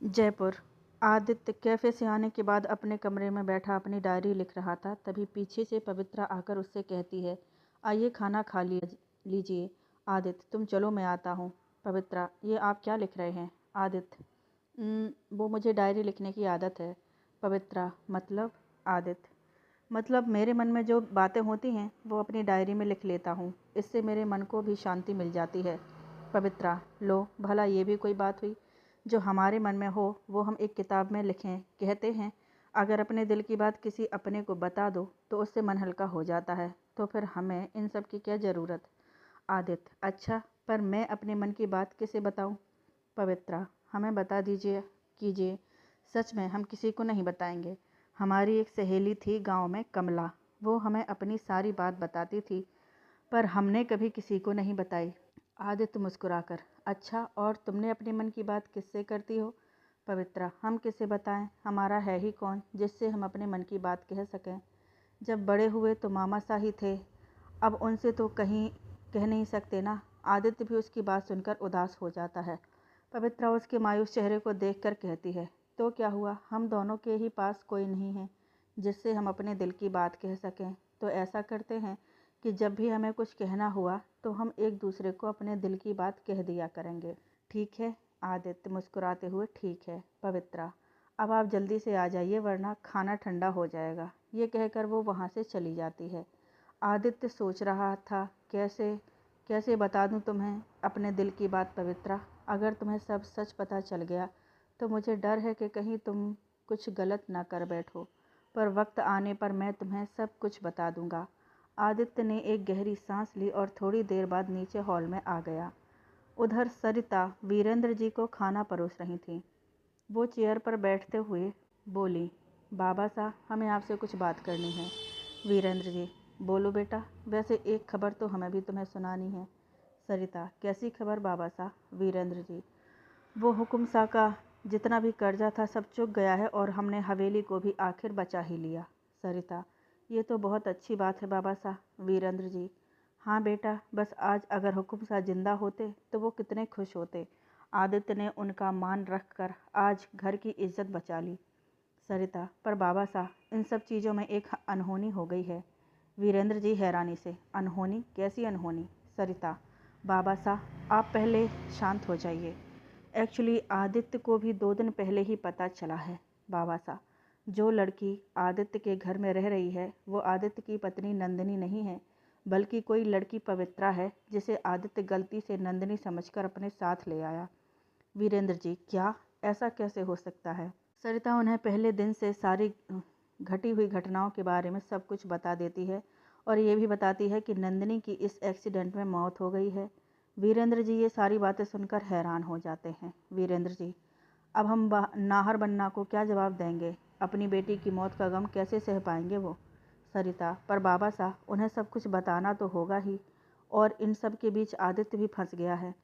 Jaipur. Aditya cafe से आने के बाद अपने कमरे में बैठा अपनी डायरी लिख रहा था। तभी पीछे से पवित्रा आकर उससे कहती है, आइए खाना खा लीजिए। आदित्य, तुम चलो, मैं आता हूँ। पवित्रा, ये आप क्या लिख रहे हैं? आदित्य, वो मुझे डायरी लिखने की आदत है। पवित्रा, मतलब? आदित्य, मतलब मेरे मन में जो बातें होती हैं वो अपनी डायरी में लिख लेता हूँ। इससे मेरे मन को भी शांति मिल जाती है। पवित्रा, लो भला ये भी कोई बात हुई? जो हमारे मन में हो वो हम एक किताब में लिखें। कहते हैं अगर अपने दिल की बात किसी अपने को बता दो तो उससे मन हल्का हो जाता है। तो फिर हमें इन सब की क्या ज़रूरत? आदित्य, अच्छा, पर मैं अपने मन की बात किसे बताऊं? पवित्रा, हमें बता दीजिए कीजिए। सच में हम किसी को नहीं बताएंगे। हमारी एक सहेली थी गांव में, कमला। वो हमें अपनी सारी बात बताती थी, पर हमने कभी किसी को नहीं बताई। आदित्य मुस्कुराकर, अच्छा, और तुमने अपने मन की बात किससे करती हो? पवित्रा, हम किसे बताएं? हमारा है ही कौन जिससे हम अपने मन की बात कह सकें? जब बड़े हुए तो मामा सा ही थे, अब उनसे तो कहीं कह नहीं सकते ना। आदित्य भी उसकी बात सुनकर उदास हो जाता है। पवित्रा उसके मायूस चेहरे को देखकर कहती है, तो क्या हुआ? हम दोनों के ही पास कोई नहीं है जिससे हम अपने दिल की बात कह सकें। तो ऐसा करते हैं कि जब भी हमें कुछ कहना हुआ तो हम एक दूसरे को अपने दिल की बात कह दिया करेंगे। ठीक है? आदित्य मुस्कुराते हुए, ठीक है। पवित्रा, अब आप जल्दी से आ जाइए वरना खाना ठंडा हो जाएगा। ये कहकर वो वहाँ से चली जाती है। आदित्य सोच रहा था, कैसे कैसे बता दूँ तुम्हें अपने दिल की बात पवित्रा? अगर तुम्हें सब सच पता चल गया तो मुझे डर है कि कहीं तुम कुछ गलत ना कर बैठो। पर वक्त आने पर मैं तुम्हें सब कुछ बता दूंगा। आदित्य ने एक गहरी सांस ली और थोड़ी देर बाद नीचे हॉल में आ गया। उधर सरिता वीरेंद्र जी को खाना परोस रही थी। वो चेयर पर बैठते हुए बोली, बाबा साहब, हमें आपसे कुछ बात करनी है। वीरेंद्र जी, बोलो बेटा, वैसे एक खबर तो हमें भी तुम्हें सुनानी है। सरिता, कैसी खबर बाबा साहब? वीरेंद्र जी, वो हुकुम शाह का जितना भी कर्जा था सब चुक गया है और हमने हवेली को भी आखिर बचा ही लिया। सरिता, ये तो बहुत अच्छी बात है बाबा साहब। वीरेंद्र जी, हाँ बेटा, बस आज अगर हुकुम शाह जिंदा होते तो वो कितने खुश होते। आदित्य ने उनका मान रख कर आज घर की इज्जत बचा ली। सरिता, पर बाबा साहब, इन सब चीज़ों में एक अनहोनी हो गई है। वीरेंद्र जी हैरानी से, अनहोनी? कैसी अनहोनी? सरिता, बाबा साहब, आप पहले शांत हो जाइए। एक्चुअली आदित्य को भी 2 दिन पहले ही पता चला है बाबा साहब। जो लड़की आदित्य के घर में रह रही है वो आदित्य की पत्नी नंदिनी नहीं है, बल्कि कोई लड़की पवित्रा है जिसे आदित्य गलती से नंदिनी समझकर अपने साथ ले आया। वीरेंद्र जी, क्या? ऐसा कैसे हो सकता है? सरिता उन्हें पहले दिन से सारी घटी हुई घटनाओं के बारे में सब कुछ बता देती है और ये भी बताती है कि नंदिनी की इस एक्सीडेंट में मौत हो गई है। वीरेंद्र जी ये सारी बातें सुनकर हैरान हो जाते हैं। वीरेंद्र जी, अब हम नाहर बन्ना को क्या जवाब देंगे? अपनी बेटी की मौत का गम कैसे सह पाएंगे वो? सरिता, पर बाबा साहब, उन्हें सब कुछ बताना तो होगा ही, और इन सब के बीच आदित्य भी फंस गया है।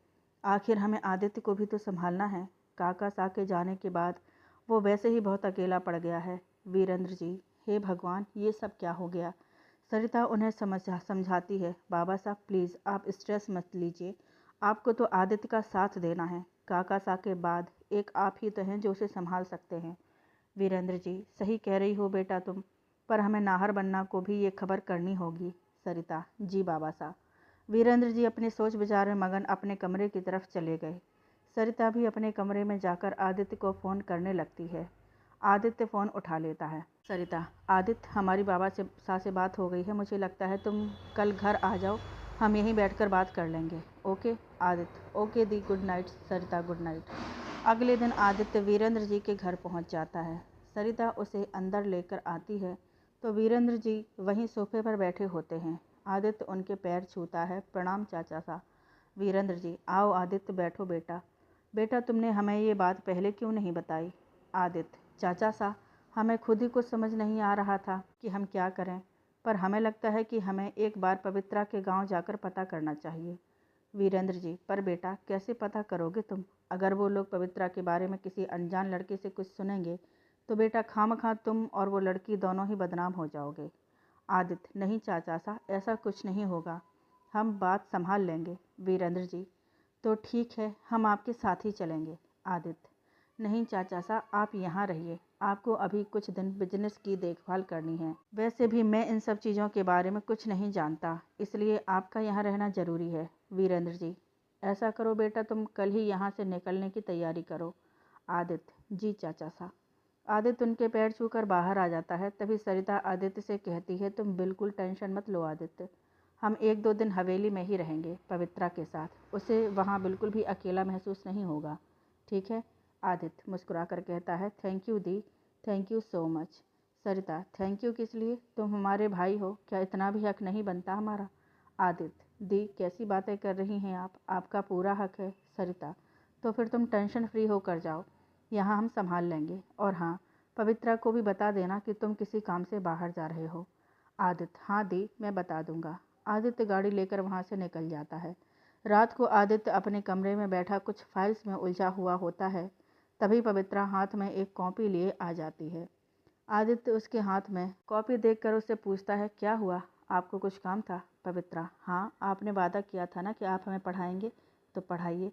आखिर हमें आदित्य को भी तो संभालना है। काका साहब के जाने के बाद वो वैसे ही बहुत अकेला पड़ गया है। वीरेंद्र जी, हे भगवान, ये सब क्या हो गया? सरिता उन्हें समझाती है, बाबा साहब प्लीज़ आप स्ट्रेस मत लीजिए। आपको तो आदित्य का साथ देना है। काका साहब के बाद एक आप ही तो हैं जो उसे संभाल सकते हैं। वीरेंद्र जी, सही कह रही हो बेटा तुम, पर हमें नाहर बन्ना को भी ये खबर करनी होगी। सरिता, जी बाबा साहब। वीरेंद्र जी अपने सोच विचार में मगन अपने कमरे की तरफ चले गए। सरिता भी अपने कमरे में जाकर आदित्य को फ़ोन करने लगती है। आदित्य फ़ोन उठा लेता है। सरिता, आदित्य, हमारी बाबा से बात हो गई है। मुझे लगता है तुम कल घर आ जाओ, हम यहीं बैठकर बात कर लेंगे। ओके? आदित्य, ओके दी, गुड नाइट। सरिता, गुड नाइट। अगले दिन आदित्य वीरेंद्र जी के घर पहुंच जाता है। सरिता उसे अंदर लेकर आती है तो वीरेंद्र जी वहीं सोफे पर बैठे होते हैं। आदित्य उनके पैर छूता है, प्रणाम चाचा साहब। वीरेंद्र जी, आओ आदित्य, बैठो बेटा। बेटा, तुमने हमें ये बात पहले क्यों नहीं बताई? आदित्य, चाचा साहब, हमें खुद ही कुछ समझ नहीं आ रहा था कि हम क्या करें, पर हमें लगता है कि हमें एक बार पवित्रा के गांव जाकर पता करना चाहिए। वीरेंद्र जी, पर बेटा कैसे पता करोगे तुम? अगर वो लोग पवित्रा के बारे में किसी अनजान लड़के से कुछ सुनेंगे तो बेटा खामखा तुम और वो लड़की दोनों ही बदनाम हो जाओगे। आदित्य, नहीं चाचा साहब, ऐसा कुछ नहीं होगा, हम बात संभाल लेंगे। वीरेंद्र जी, तो ठीक है, हम आपके साथ ही चलेंगे। आदित्य, नहीं चाचा साहब, आप यहाँ रहिए, आपको अभी कुछ दिन बिजनेस की देखभाल करनी है। वैसे भी मैं इन सब चीज़ों के बारे में कुछ नहीं जानता, इसलिए आपका यहाँ रहना ज़रूरी है। वीरेंद्र जी, ऐसा करो बेटा, तुम कल ही यहाँ से निकलने की तैयारी करो। आदित्य, जी चाचा साहब। आदित्य उनके पैर छूकर बाहर आ जाता है। तभी सरिता आदित्य से कहती है, तुम बिल्कुल टेंशन मत लो आदित्य, हम 1-2 दिन हवेली में ही रहेंगे पवित्रा के साथ। उसे वहाँ बिल्कुल भी अकेला महसूस नहीं होगा, ठीक है? आदित्य मुस्कुराकर कहता है, thank you the, thank you so much. Sarita, thank you किस लिए? तुम हमारे भाई हो, क्या इतना भी हक नहीं बनता हमारा? आदित्य, दी कैसी बातें कर रही हैं आप, आपका पूरा हक है। सरिता, तो फिर तुम टेंशन फ्री होकर जाओ, यहाँ हम संभाल लेंगे। और हाँ, पवित्रा को भी बता देना कि तुम किसी काम से बाहर जा रहे हो। आदित्य, हाँ दी, मैं बता दूंगा। आदित्य गाड़ी लेकर वहाँ से निकल जाता है। रात को आदित्य अपने कमरे में बैठा कुछ फाइल्स में उलझा हुआ होता है। तभी पवित्रा हाथ में एक कॉपी लिए आ जाती है। आदित्य उसके हाथ में कॉपी देखकर उससे पूछता है, क्या हुआ, आपको कुछ काम था? पवित्रा, हाँ, आपने वादा किया था ना कि आप हमें पढ़ाएंगे, तो पढ़ाइए।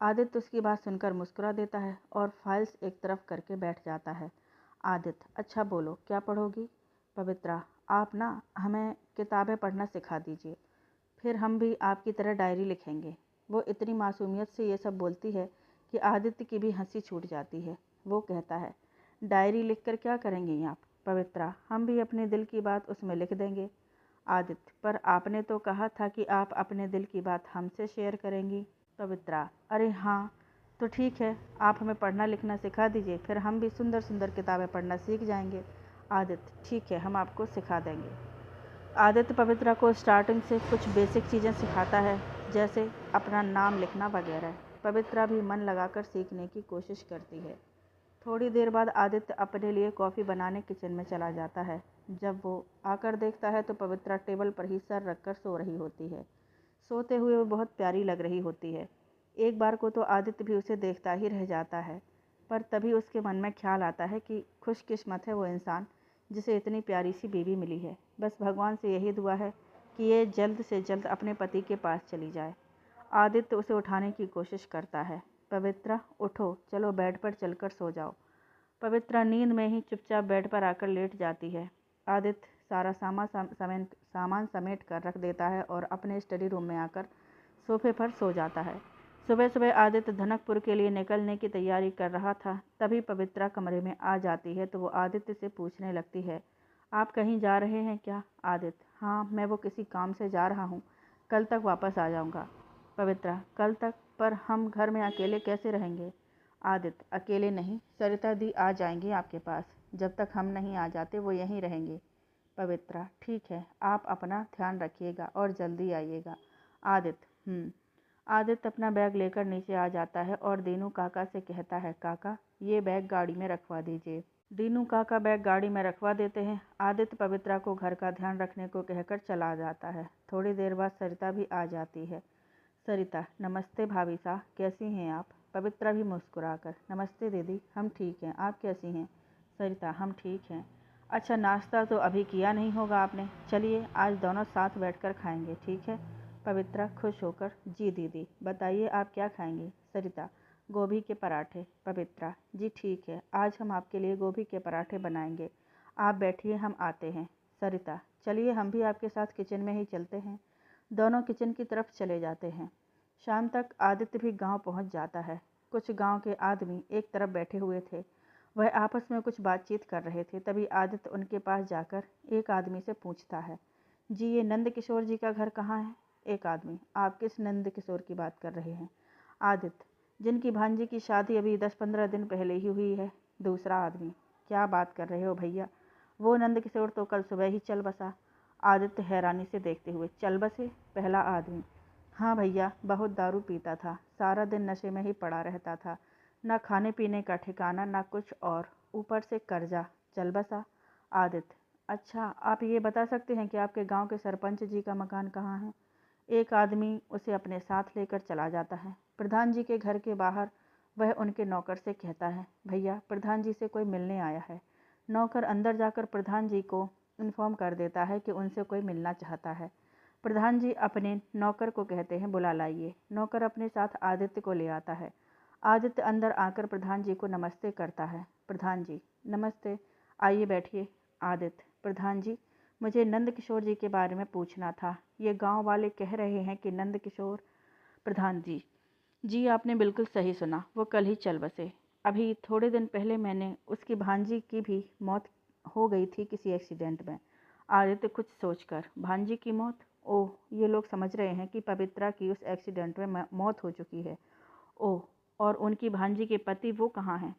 आदित्य उसकी बात सुनकर मुस्कुरा देता है और फाइल्स एक तरफ करके बैठ जाता है। आदित्य, अच्छा बोलो, क्या पढ़ोगी? पवित्रा, आप ना हमें किताबें पढ़ना सिखा दीजिए, फिर हम भी आपकी तरह डायरी लिखेंगे। वो इतनी मासूमियत से ये सब बोलती है कि आदित्य की भी हंसी छूट जाती है। वो कहता है, डायरी लिखकर क्या करेंगी आप? पवित्रा, हम भी अपने दिल की बात उसमें लिख देंगे। आदित्य, पर आपने तो कहा था कि आप अपने दिल की बात हमसे शेयर करेंगी। पवित्रा, अरे हाँ, तो ठीक है, आप हमें पढ़ना लिखना सिखा दीजिए, फिर हम भी सुंदर सुंदर किताबें पढ़ना सीख जाएंगे। आदित्य, ठीक है, हम आपको सिखा देंगे। आदित्य पवित्रा को स्टार्टिंग से कुछ बेसिक चीज़ें सिखाता है, जैसे अपना नाम लिखना वगैरह। पवित्रा भी मन लगाकर सीखने की कोशिश करती है। थोड़ी देर बाद आदित्य अपने लिए कॉफ़ी बनाने किचन में चला जाता है। जब वो आकर देखता है तो पवित्रा टेबल पर ही सर रखकर सो रही होती है। सोते हुए वो बहुत प्यारी लग रही होती है। एक बार को तो आदित्य भी उसे देखता ही रह जाता है, पर तभी उसके मन में ख्याल आता है कि खुशकिस्मत है वो इंसान जिसे इतनी प्यारी सी बीवी मिली है। बस भगवान से यही दुआ है कि ये जल्द से जल्द अपने पति के पास चली जाए। आदित्य उसे उठाने की कोशिश करता है। पवित्रा, उठो, चलो बेड पर चलकर सो जाओ। पवित्रा नींद में ही चुपचाप बेड पर आकर लेट जाती है। आदित्य सारा सामान समेट कर रख देता है और अपने स्टडी रूम में आकर सोफे पर सो जाता है। सुबह सुबह आदित्य धनकपुर के लिए निकलने की तैयारी कर रहा था। तभी पवित्रा कमरे में आ जाती है तो वो आदित्य से पूछने लगती है, आप कहीं जा रहे हैं क्या? आदित्य, हाँ, मैं वो किसी काम से जा रहा हूँ, कल तक वापस आ जाऊँगा। पवित्रा, कल तक? पर हम घर में अकेले कैसे रहेंगे? आदित्य, अकेले नहीं, सरिता दी आ जाएंगी आपके पास। जब तक हम नहीं आ जाते वो यहीं रहेंगी। पवित्रा, ठीक है, आप अपना ध्यान रखिएगा और जल्दी आइएगा। आदित्य, आदित्य अपना बैग लेकर नीचे आ जाता है और दीनू काका से कहता है, काका, ये बैग गाड़ी में रखवा दीजिए। दीनू काका बैग गाड़ी में रखवा देते हैं। आदित्य पवित्रा को घर का ध्यान रखने को कहकर चला जाता है। थोड़ी देर बाद सरिता भी आ जाती है। सरिता, नमस्ते भाभी साहब, कैसी हैं आप? पवित्रा भी मुस्कुराकर, नमस्ते दीदी, हम ठीक हैं, आप कैसी हैं? सरिता, हम ठीक हैं। अच्छा, नाश्ता तो अभी किया नहीं होगा आपने, चलिए आज दोनों साथ बैठकर खाएंगे, ठीक है? पवित्रा खुश होकर, जी दीदी, बताइए आप क्या खाएंगी? सरिता, गोभी के पराठे। पवित्रा, जी ठीक है, आज हम आपके लिए गोभी के पराठे बनाएंगे, आप बैठिए, हम आते हैं। सरिता, चलिए हम भी आपके साथ किचन में ही चलते हैं। दोनों किचन की तरफ चले जाते हैं। शाम तक आदित्य भी गांव पहुंच जाता है। कुछ गांव के आदमी एक तरफ बैठे हुए थे, वह आपस में कुछ बातचीत कर रहे थे। तभी आदित्य उनके पास जाकर एक आदमी से पूछता है, जी ये नंद किशोर जी का घर कहाँ है? एक आदमी, आप किस नंद किशोर की बात कर रहे हैं? आदित्य, जिनकी भांजी की शादी अभी 10-15 दिन पहले ही हुई है। दूसरा आदमी, क्या बात कर रहे हो भैया, वो नंद किशोर तो कल सुबह ही चल बसा। आदित्य हैरानी से देखते हुए, चल बसे? पहला आदमी, हाँ भैया, बहुत दारू पीता था, सारा दिन नशे में ही पड़ा रहता था, ना खाने पीने का ठिकाना ना कुछ और, ऊपर से कर्जा, चल बसा। आदित्य, अच्छा, आप ये बता सकते हैं कि आपके गांव के सरपंच जी का मकान कहाँ है? एक आदमी उसे अपने साथ लेकर चला जाता है। प्रधान जी के घर के बाहर वह उनके नौकर से कहता है, भैया, प्रधान जी से कोई मिलने आया है। नौकर अंदर जाकर प्रधान जी को इन्फॉर्म कर देता है कि उनसे कोई मिलना चाहता है। प्रधान जी अपने नौकर को कहते हैं, बुला लाइए। नौकर अपने साथ आदित्य को ले आता है। आदित्य अंदर आकर प्रधान जी को नमस्ते करता है। प्रधान जी, नमस्ते, आइए बैठिए। आदित्य, प्रधान जी, मुझे नंद किशोर जी के बारे में पूछना था। ये गांव वाले कह रहे हैं कि नंद किशोर। प्रधान जी, जी आपने बिल्कुल सही सुना, वो कल ही चल बसे। अभी थोड़े दिन पहले मैंने उसकी भांजी की भी मौत हो गई थी किसी एक्सीडेंट में। आदित्य कुछ सोचकर, भांजी की मौत? ओह, ये लोग समझ रहे हैं कि पवित्रा की उस एक्सीडेंट में मौत हो चुकी है। ओह, और उनकी भांजी के पति वो कहाँ हैं?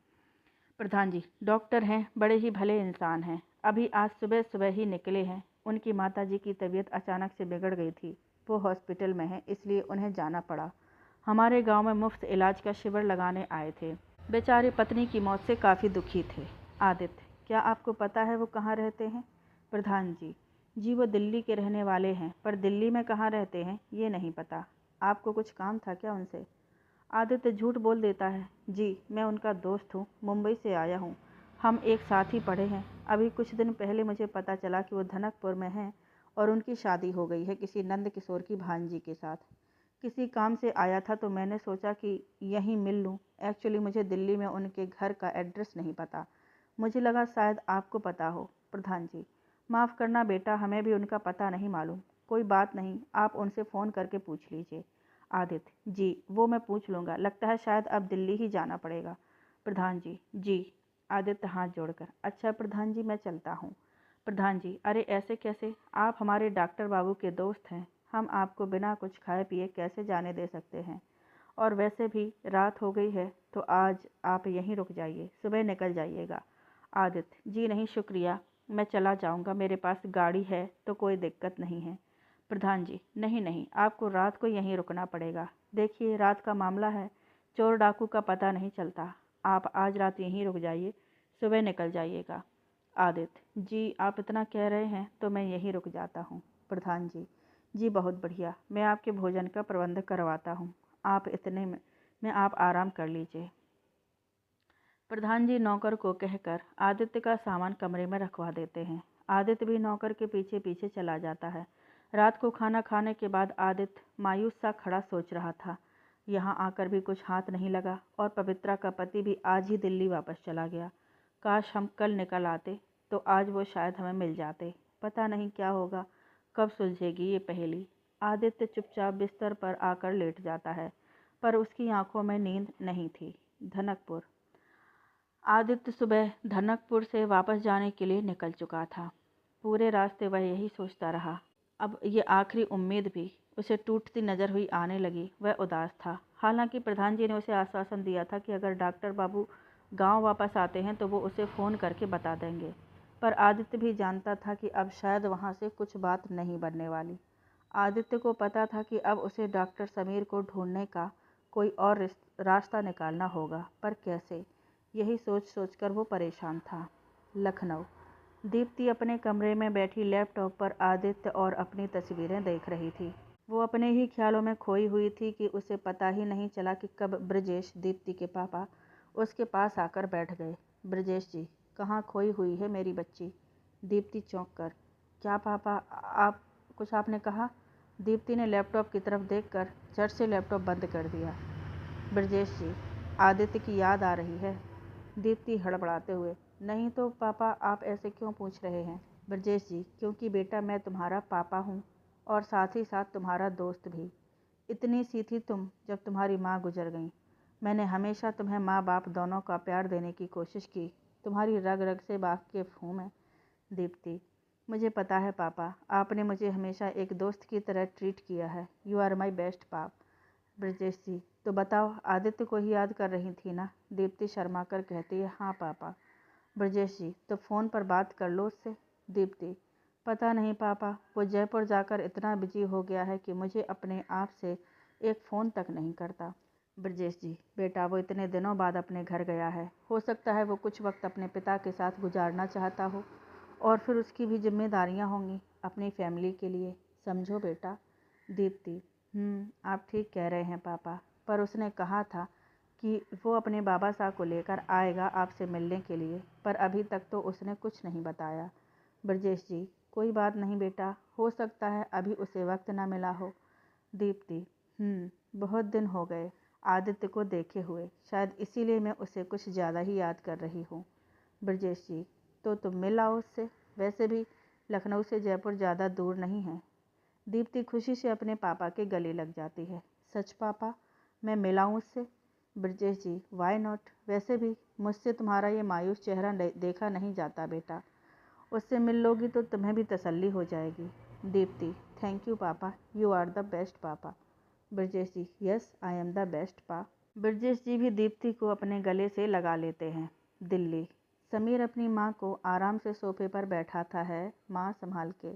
प्रधान जी, डॉक्टर हैं, बड़े ही भले इंसान हैं। अभी आज सुबह सुबह ही निकले हैं। उनकी माताजी की तबीयत अचानक से बिगड़ गई थी। वो हॉस्पिटल में हैं, इसलिए उन्हें जाना पड़ा। हमारे गांव में मुफ्त इलाज का शिविर लगाने आए थे। बेचारे पत्नी की मौत से काफ़ी दुखी थे। आदित्य, क्या आपको पता है वो कहाँ रहते हैं? प्रधान जी, जी वो दिल्ली के रहने वाले हैं, पर दिल्ली में कहाँ रहते हैं ये नहीं पता। आपको कुछ काम था क्या उनसे? आदित्य झूठ बोल देता है। जी, मैं उनका दोस्त हूँ, मुंबई से आया हूँ। हम एक साथ ही पढ़े हैं। अभी कुछ दिन पहले मुझे पता चला कि वो धनकपुर में हैं और उनकी शादी हो गई है किसी नंद किशोर की भांजी के साथ। किसी काम से आया था तो मैंने सोचा कि यहीं मिल लूँ। एक्चुअली मुझे दिल्ली में उनके घर का एड्रेस नहीं पता। मुझे लगा शायद आपको पता हो। प्रधान जी, माफ़ करना बेटा, हमें भी उनका पता नहीं मालूम। कोई बात नहीं, आप उनसे फ़ोन करके पूछ लीजिए। आदित्य, जी वो मैं पूछ लूँगा। लगता है शायद अब दिल्ली ही जाना पड़ेगा। प्रधान जी, जी। आदित्य हाथ जोड़कर, अच्छा प्रधान जी, मैं चलता हूँ। प्रधान जी, अरे ऐसे कैसे? आप हमारे डॉक्टर बाबू के दोस्त हैं। हम आपको बिना कुछ खाए पिए कैसे जाने दे सकते हैं? और वैसे भी रात हो गई है, तो आज आप यहीं रुक जाइए, सुबह निकल जाइएगा। आदित्य, जी नहीं शुक्रिया, मैं चला जाऊँगा, मेरे पास गाड़ी है तो कोई दिक्कत नहीं है। प्रधान जी, नहीं नहीं, आपको रात को यहीं रुकना पड़ेगा। देखिए रात का मामला है, चोर डाकू का पता नहीं चलता। आप आज रात यहीं रुक जाइए, सुबह निकल जाइएगा। आदित्य, जी आप इतना कह रहे हैं तो मैं यहीं रुक जाता हूँ। प्रधान जी, जी बहुत बढ़िया, मैं आपके भोजन का प्रबंध करवाता हूँ। आप इतने में आप आराम कर लीजिए। प्रधान जी नौकर को कहकर आदित्य का सामान कमरे में रखवा देते हैं। आदित्य भी नौकर के पीछे पीछे चला जाता है। रात को खाना खाने के बाद आदित्य मायूस सा खड़ा सोच रहा था। यहाँ आकर भी कुछ हाथ नहीं लगा और पवित्रा का पति भी आज ही दिल्ली वापस चला गया। काश हम कल निकल आते तो आज वो शायद हमें मिल जाते। पता नहीं क्या होगा, कब सुलझेगी ये पहेली। आदित्य चुपचाप बिस्तर पर आकर लेट जाता है, पर उसकी आंखों में नींद नहीं थी। धनकपुर। आदित्य सुबह धनकपुर से वापस जाने के लिए निकल चुका था। पूरे रास्ते वह यही सोचता रहा। अब ये आखिरी उम्मीद भी उसे टूटती नजर हुई आने लगी। वह उदास था। हालांकि प्रधान जी ने उसे आश्वासन दिया था कि अगर डॉक्टर बाबू गांव वापस आते हैं तो वो उसे फ़ोन करके बता देंगे। पर आदित्य भी जानता था कि अब शायद वहाँ से कुछ बात नहीं बनने वाली। आदित्य को पता था कि अब उसे डॉक्टर समीर को ढूंढने का कोई और रास्ता निकालना होगा, पर कैसे? यही सोच सोचकर वो परेशान था। लखनऊ। दीप्ति अपने कमरे में बैठी लैपटॉप पर आदित्य और अपनी तस्वीरें देख रही थी। वो अपने ही ख्यालों में खोई हुई थी कि उसे पता ही नहीं चला कि कब ब्रजेश, दीप्ति के पापा, उसके पास आकर बैठ गए। ब्रजेश जी, कहाँ खोई हुई है मेरी बच्ची? दीप्ति चौंक कर, क्या पापा, आप कुछ आपने कहा? दीप्ति ने लैपटॉप की तरफ देखकर झट से लैपटॉप बंद कर दिया। ब्रजेश जी, आदित्य की याद आ रही है? दीप्ति हड़बड़ाते हुए, नहीं तो पापा, आप ऐसे क्यों पूछ रहे हैं? ब्रजेश जी, क्योंकि बेटा मैं तुम्हारा पापा हूँ और साथ ही साथ तुम्हारा दोस्त भी। इतनी सी थी तुम जब तुम्हारी माँ गुजर गई। मैंने हमेशा तुम्हें माँ बाप दोनों का प्यार देने की कोशिश की। तुम्हारी रग रग से वाकिफ़ हूँ मैं। दीप्ति, मुझे पता है पापा, आपने मुझे हमेशा एक दोस्त की तरह ट्रीट किया है। यू आर माई बेस्ट पाप। ब्रजेश जी, तो बताओ, आदित्य को ही याद कर रही थी ना? दीप्ति शर्मा कर कहती है, हाँ पापा। ब्रजेश जी, तो फ़ोन पर बात कर लो उससे। दीप्ति, पता नहीं पापा, वो जयपुर जाकर इतना बिजी हो गया है कि मुझे अपने आप से एक फ़ोन तक नहीं करता। ब्रजेश जी, बेटा वो इतने दिनों बाद अपने घर गया है, हो सकता है वो कुछ वक्त अपने पिता के साथ गुजारना चाहता हो और फिर उसकी भी जिम्मेदारियां होंगी अपनी फैमिली के लिए, समझो बेटा। दीप्ति, आप ठीक कह रहे हैं पापा, पर उसने कहा था कि वो अपने बाबा साहब को लेकर आएगा आपसे मिलने के लिए, पर अभी तक तो उसने कुछ नहीं बताया। ब्रजेश जी, कोई बात नहीं बेटा, हो सकता है अभी उसे वक्त ना मिला हो। दीप्ति, बहुत दिन हो गए, आदित्य को देखे हुए। शायद इसीलिए मैं उसे कुछ ज़्यादा ही याद कर रही हूँ। ब्रजेश जी, तो तुम मिल आओ उससे। वैसे भी लखनऊ से जयपुर ज़्यादा दूर नहीं है। दीप्ति खुशी से अपने पापा के गले लग जाती है। सच पापा, मैं मिलाऊं उससे? ब्रजेश जी, वाई नॉट। वैसे भी मुझसे तुम्हारा ये मायूस चेहरा देखा नहीं जाता बेटा। उससे मिल लोगी तो तुम्हें भी तसल्ली हो जाएगी। Deepti, thank you papa, you are the best papa. Brajesh ji, yes I am the best pa. Brajesh जी भी दीप्ति को अपने गले से लगा लेते हैं। दिल्ली। समीर अपनी माँ को आराम से सोफे पर बैठाता है, माँ संभाल के।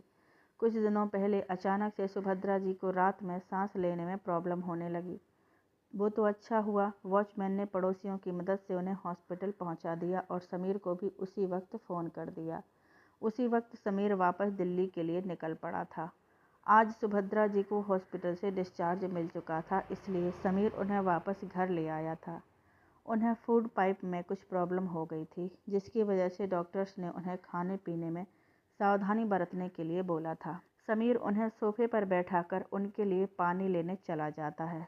कुछ दिनों पहले अचानक से सुभद्रा जी को रात में सांस लेने में प्रॉब्लम होने लगी। वो तो अच्छा हुआ वॉचमैन ने पड़ोसियों की मदद से उन्हें हॉस्पिटल पहुंचा दिया और समीर को भी उसी वक्त फ़ोन कर दिया। उसी वक्त समीर वापस दिल्ली के लिए निकल पड़ा था। आज सुभद्रा जी को हॉस्पिटल से डिस्चार्ज मिल चुका था, इसलिए समीर उन्हें वापस घर ले आया था। उन्हें फूड पाइप में कुछ प्रॉब्लम हो गई थी, जिसकी वजह से डॉक्टर्स ने उन्हें खाने पीने में सावधानी बरतने के लिए बोला था। समीर उन्हें सोफे पर बैठाकर उनके लिए पानी लेने चला जाता है।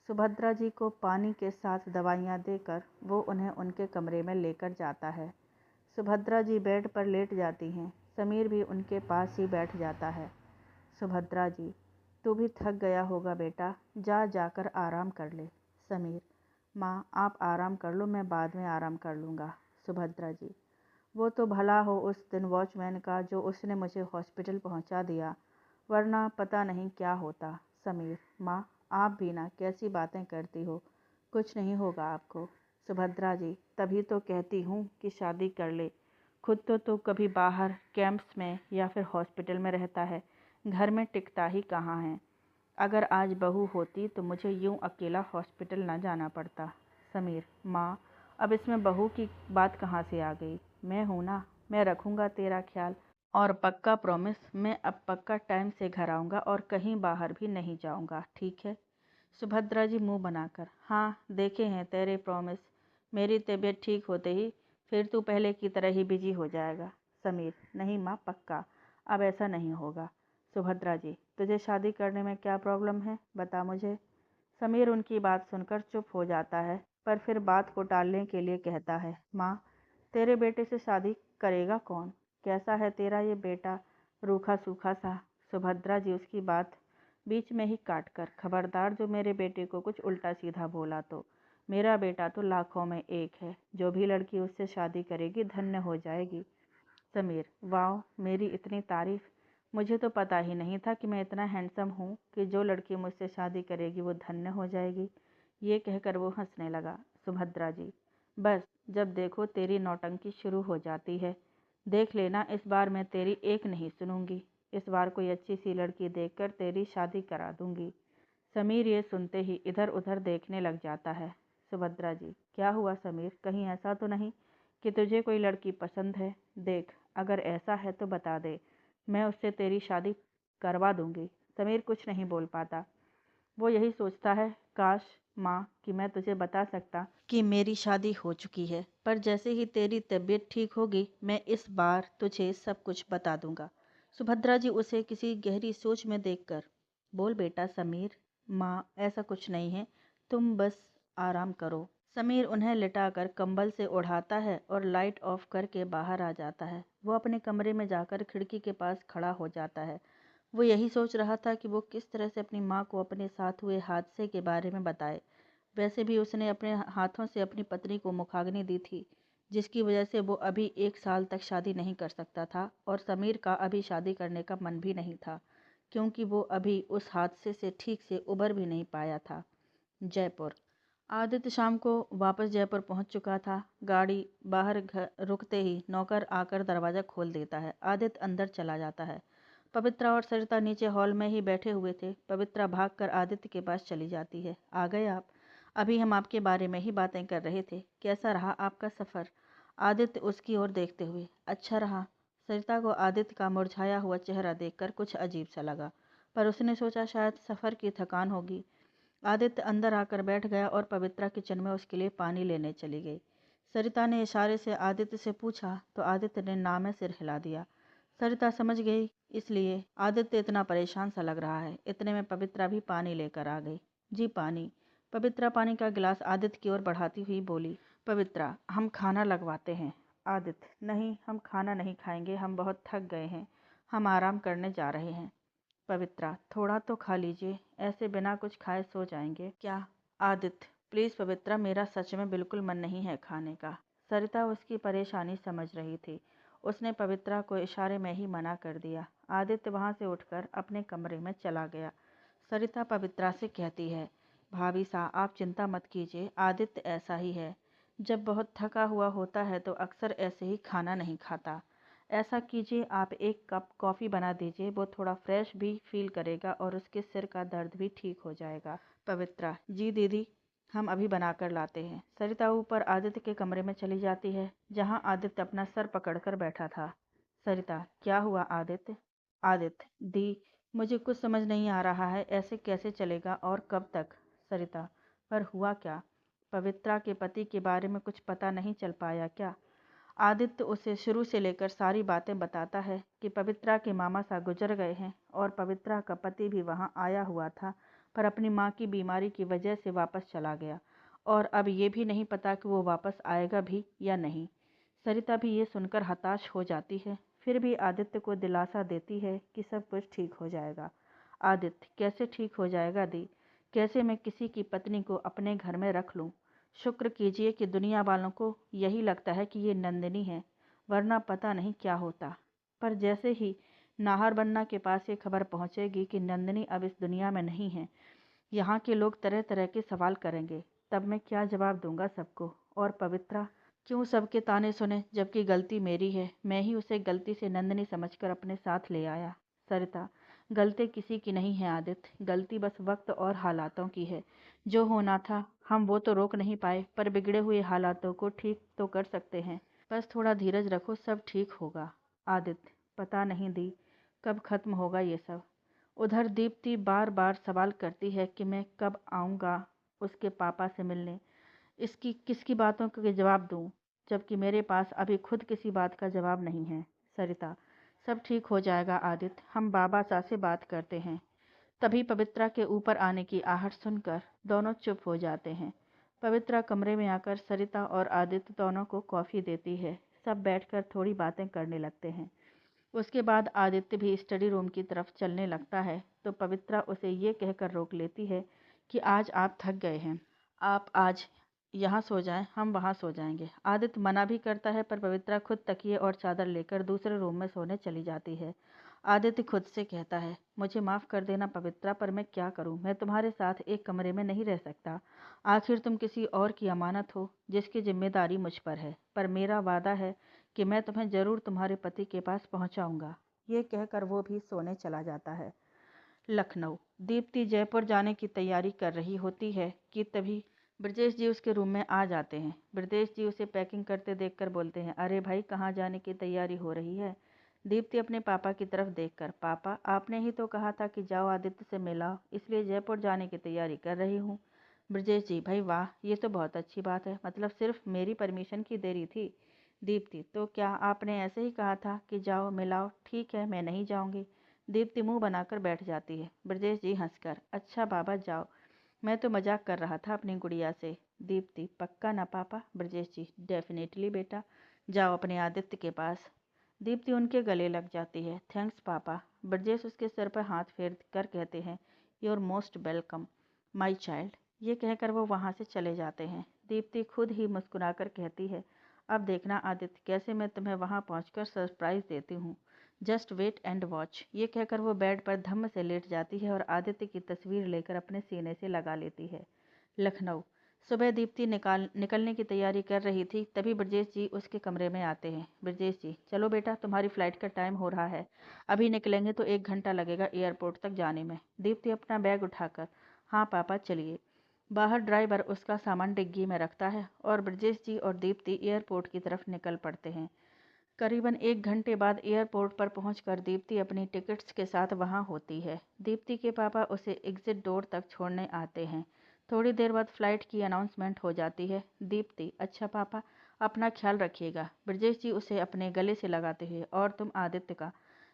सुभद्रा जी को पानी के साथ दवाइयाँ देकर वो उन्हें उनके कमरे में लेकर जाता है। सुभद्रा जी बेड पर लेट जाती हैं। समीर भी उनके पास ही बैठ जाता है। सुभद्रा जी, तू भी थक गया होगा बेटा, जाकर आराम कर ले। समीर, माँ आप आराम कर लो, मैं बाद में आराम कर लूँगा। सुभद्रा जी, वो तो भला हो उस दिन वॉचमैन का जो उसने मुझे हॉस्पिटल पहुंचा दिया, वरना पता नहीं क्या होता। समीर, माँ आप भी ना कैसी बातें करती हो, कुछ नहीं होगा आपको। सुभद्रा जी, तभी तो कहती हूँ कि शादी कर ले। खुद तो कभी बाहर कैंप्स में या फिर हॉस्पिटल में रहता है, घर में टिकता ही कहाँ है। अगर आज बहू होती तो मुझे यूं अकेला हॉस्पिटल ना जाना पड़ता। समीर, माँ अब इसमें बहू की बात कहाँ से आ गई? मैं हूँ ना, मैं रखूँगा तेरा ख्याल। और पक्का प्रॉमिस, मैं अब पक्का टाइम से घर आऊँगा और कहीं बाहर भी नहीं जाऊँगा, ठीक है? सुभद्रा जी मुंह बनाकर, हाँ देखे हैं तेरे प्रॉमिस। मेरी तबीयत ठीक होते ही फिर तू पहले की तरह ही बिजी हो जाएगा। समीर, नहीं माँ पक्का, अब ऐसा नहीं होगा। सुभद्रा जी, तुझे शादी करने में क्या प्रॉब्लम है, बता मुझे। समीर उनकी बात सुनकर चुप हो जाता है, पर फिर बात को टालने के लिए कहता है, माँ तेरे बेटे से शादी करेगा कौन? कैसा है तेरा ये बेटा, रूखा सूखा सा? सुभद्रा जी उसकी बात बीच में ही काट कर, खबरदार जो मेरे बेटे को कुछ उल्टा सीधा बोला तो। मेरा बेटा तो लाखों में एक है, जो भी लड़की उससे शादी करेगी धन्य हो जाएगी। समीर, वाह मेरी इतनी तारीफ, मुझे तो पता ही नहीं था कि मैं इतना हैंडसम हूँ कि जो लड़की मुझसे शादी करेगी वो धन्य हो जाएगी। ये कहकर वो हंसने लगा। सुभद्रा जी, बस जब देखो तेरी नौटंकी शुरू हो जाती है। देख लेना इस बार मैं तेरी एक नहीं सुनूंगी। इस बार कोई अच्छी सी लड़की देखकर तेरी शादी करा दूंगी। समीर ये सुनते ही इधर उधर देखने लग जाता है। सुभद्रा जी, क्या हुआ समीर, कहीं ऐसा तो नहीं कि तुझे कोई लड़की पसंद है? देख अगर ऐसा है तो बता दे, मैं उससे तेरी शादी करवा दूंगी। समीर कुछ नहीं बोल पाता। वो यही सोचता है, काश माँ कि मैं तुझे बता सकता कि मेरी शादी हो चुकी है, पर जैसे ही तेरी तबीयत ठीक होगी मैं इस बार तुझे सब कुछ बता दूंगा। सुभद्रा जी उसे किसी गहरी सोच में देखकर, बोल बेटा समीर। माँ ऐसा कुछ नहीं है, तुम बस आराम करो। समीर उन्हें लिटाकर कंबल से ओढ़ाता है और लाइट ऑफ करके बाहर आ जाता है। वो अपने कमरे में जाकर खिड़की के पास खड़ा हो जाता है। वो यही सोच रहा था कि वो किस तरह से अपनी माँ को अपने साथ हुए हादसे के बारे में बताए। वैसे भी उसने अपने हाथों से अपनी पत्नी को मुखाग्नि दी थी, जिसकी वजह से वो अभी 1 साल तक शादी नहीं कर सकता था और समीर का अभी शादी करने का मन भी नहीं था, क्योंकि वो अभी उस हादसे से ठीक से उबर भी नहीं पाया था। जयपुर। आदित्य शाम को वापस जयपुर पहुंच चुका था। गाड़ी बाहर घर रुकते ही नौकर आकर दरवाज़ा खोल देता है। आदित्य अंदर चला जाता है। पवित्रा और सरिता नीचे हॉल में ही बैठे हुए थे। पवित्रा भागकर आदित्य के पास चली जाती है। आ गए आप? अभी हम आपके बारे में ही बातें कर रहे थे। कैसा रहा आपका सफ़र? आदित्य उसकी ओर देखते हुए, अच्छा रहा। सरिता को आदित्य का मुरझाया हुआ चेहरा देखकर कुछ अजीब सा लगा, पर उसने सोचा शायद सफ़र की थकान होगी। आदित्य अंदर आकर बैठ गया और पवित्रा किचन में उसके लिए पानी लेने चली गई। सरिता ने इशारे से आदित्य से पूछा तो आदित्य ने ना में सिर हिला दिया। सरिता समझ गई, इसलिए आदित्य इतना परेशान सा लग रहा है। इतने में पवित्रा भी पानी लेकर आ गई। जी पानी। पवित्रा पानी का गिलास आदित्य की ओर बढ़ाती हुई बोली। पवित्रा, हम खाना लगवाते हैं। आदित्य, नहीं, हम खाना नहीं खाएंगे, हम बहुत थक गए हैं, हम आराम करने जा रहे हैं। पवित्रा, थोड़ा तो खा लीजिए, ऐसे बिना कुछ खाए सो जाएंगे क्या? आदित्य, प्लीज पवित्रा, मेरा सच में बिल्कुल मन नहीं है खाने का। सरिता उसकी परेशानी समझ रही थी। उसने पवित्रा को इशारे में ही मना कर दिया। आदित्य वहां से उठकर अपने कमरे में चला गया। सरिता पवित्रा से कहती है, भाभी सा, आप चिंता मत कीजिए, आदित्य ऐसा ही है। जब बहुत थका हुआ होता है तो अक्सर ऐसे ही खाना नहीं खाता। ऐसा कीजिए, आप एक कप कॉफ़ी बना दीजिए, वो थोड़ा फ्रेश भी फील करेगा और उसके सिर का दर्द भी ठीक हो जाएगा। पवित्रा, जी दीदी, हम अभी बनाकर लाते हैं। सरिता ऊपर आदित्य के कमरे में चली जाती है, जहां आदित्य अपना सर पकड़कर बैठा था। सरिता, क्या हुआ आदित्य? आदित्य, दी, मुझे कुछ समझ नहीं आ रहा है, ऐसे कैसे चलेगा और कब तक? सरिता, पर हुआ क्या? पवित्रा के पति के बारे में कुछ पता नहीं चल पाया क्या? आदित्य उसे शुरू से लेकर सारी बातें बताता है कि पवित्रा के मामा सा गुजर गए हैं और पवित्रा का पति भी वहां आया हुआ था, पर अपनी मां की बीमारी की वजह से वापस चला गया और अब ये भी नहीं पता कि वो वापस आएगा भी या नहीं। सरिता भी ये सुनकर हताश हो जाती है, फिर भी आदित्य को दिलासा देती है कि सब कुछ ठीक हो जाएगा। आदित्य, कैसे ठीक हो जाएगा दी? कैसे मैं किसी की पत्नी को अपने घर में रख लूं? शुक्र कीजिए कि दुनिया वालों को यही लगता है कि ये नंदिनी है, वरना पता नहीं क्या होता। पर जैसे ही नाहरबन्ना के पास ये खबर पहुंचेगी कि नंदिनी अब इस दुनिया में नहीं है, यहाँ के लोग तरह तरह के सवाल करेंगे। तब मैं क्या जवाब दूंगा सबको? और पवित्रा, क्यों सबके ताने सुने जबकि गलती मेरी है? मैं ही उसे गलती से नंदिनी समझकर अपने साथ ले आया। सरिता, गलती किसी की नहीं है आदित्य, गलती बस वक्त और हालातों की है। जो होना था हम वो तो रोक नहीं पाए, पर बिगड़े हुए हालातों को ठीक तो कर सकते हैं। बस थोड़ा धीरज रखो, सब ठीक होगा। आदित्य, पता नहीं दी, कब खत्म होगा ये सब। उधर दीप्ति बार बार सवाल करती है कि मैं कब आऊँगा उसके पापा से मिलने। इसकी किसकी बातों के जवाब दूँ, जबकि मेरे पास अभी खुद किसी बात का जवाब नहीं है। सरिता, सब ठीक हो जाएगा आदित्य, हम बाबा सा से बात करते हैं। तभी पवित्रा के ऊपर आने की आहट सुनकर दोनों चुप हो जाते हैं। पवित्रा कमरे में आकर सरिता और आदित्य दोनों को कॉफ़ी देती है। सब बैठकर थोड़ी बातें करने लगते हैं। उसके बाद आदित्य भी स्टडी रूम की तरफ चलने लगता है तो पवित्रा उसे ये कहकर रोक लेती है कि आज आप थक गए हैं, आप आज यहाँ सो जाएं, हम वहाँ सो जाएंगे। आदित्य मना भी करता है, पर पवित्रा खुद तकिए और चादर लेकर दूसरे रूम में सोने चली जाती है। आदित्य खुद से कहता है, मुझे माफ़ कर देना पवित्रा, पर मैं क्या करूँ, मैं तुम्हारे साथ एक कमरे में नहीं रह सकता। आखिर तुम किसी और की अमानत हो जिसकी जिम्मेदारी मुझ पर है, पर मेरा वादा है कि मैं तुम्हें ज़रूर तुम्हारे पति के पास पहुँचाऊँगा। ये कहकर वो भी सोने चला जाता है। लखनऊ। दीप्ति जयपुर जाने की तैयारी कर रही होती है कि तभी ब्रजेश जी उसके रूम में आ जाते हैं। ब्रजेश जी उसे पैकिंग करते देखकर बोलते हैं, अरे भाई, कहाँ जाने की तैयारी हो रही है? दीप्ति अपने पापा की तरफ देखकर, पापा, आपने ही तो कहा था कि जाओ आदित्य से मिलाओ, इसलिए जयपुर जाने की तैयारी कर रही हूँ। ब्रजेश जी, भाई वाह, ये तो बहुत अच्छी बात है, मतलब सिर्फ मेरी परमिशन की देरी थी। दीप्ति, तो क्या आपने ऐसे ही कहा था कि जाओ मिलाओ? ठीक है, मैं नहीं जाऊँगी। दीप्ति मुंह बनाकर बैठ जाती है। ब्रजेश जी हंसकर, अच्छा बाबा जाओ, मैं तो मजाक कर रहा था अपनी गुड़िया से। दीप्ति, पक्का ना पापा? ब्रजेश जी, डेफिनेटली बेटा, जाओ अपने आदित्य के पास। दीप्ति उनके गले लग जाती है। थैंक्स पापा। ब्रजेश उसके सिर पर हाथ फेर कर कहते हैं, your most welcome my child. ये कहकर वो वहाँ से चले जाते हैं। दीप्ति खुद ही मुस्कुराकर कहती है, अब देखना आदित्य, कैसे मैं तुम्हें वहाँ पहुँचकर सरप्राइज देती हूँ। Just wait and watch. ये कहकर वो बेड पर धम्म से लेट जाती है और आदित्य की तस्वीर लेकर अपने सीने से लगा लेती है। लखनऊ। सुबह दीप्ति निकलने की तैयारी कर रही थी, तभी ब्रजेश जी उसके कमरे में आते हैं। ब्रजेश जी, चलो बेटा, तुम्हारी फ्लाइट का टाइम हो रहा है, अभी निकलेंगे तो 1 घंटा लगेगा एयरपोर्ट तक जाने में। दीप्ति अपना बैग उठाकर, हाँ पापा चलिए। बाहर ड्राइवर उसका सामान डिग्गी में रखता है और ब्रजेश जी और दीप्ति एयरपोर्ट की तरफ निकल पड़ते हैं। करीबन 1 घंटे बाद एयरपोर्ट पर पहुंचकर दीप्ति अपनी टिकट्स के साथ वहां होती है। दीप्ति के पापा उसे एग्जिट डोर तक छोड़ने आते हैं। थोड़ी देर बाद फ्लाइट की अनाउंसमेंट हो जाती है। दीप्ति, अच्छा पापा, अपना ख्याल रखिएगा। ब्रजेश जी उसे अपने गले से लगाते हुए, और तुम आदित्य का?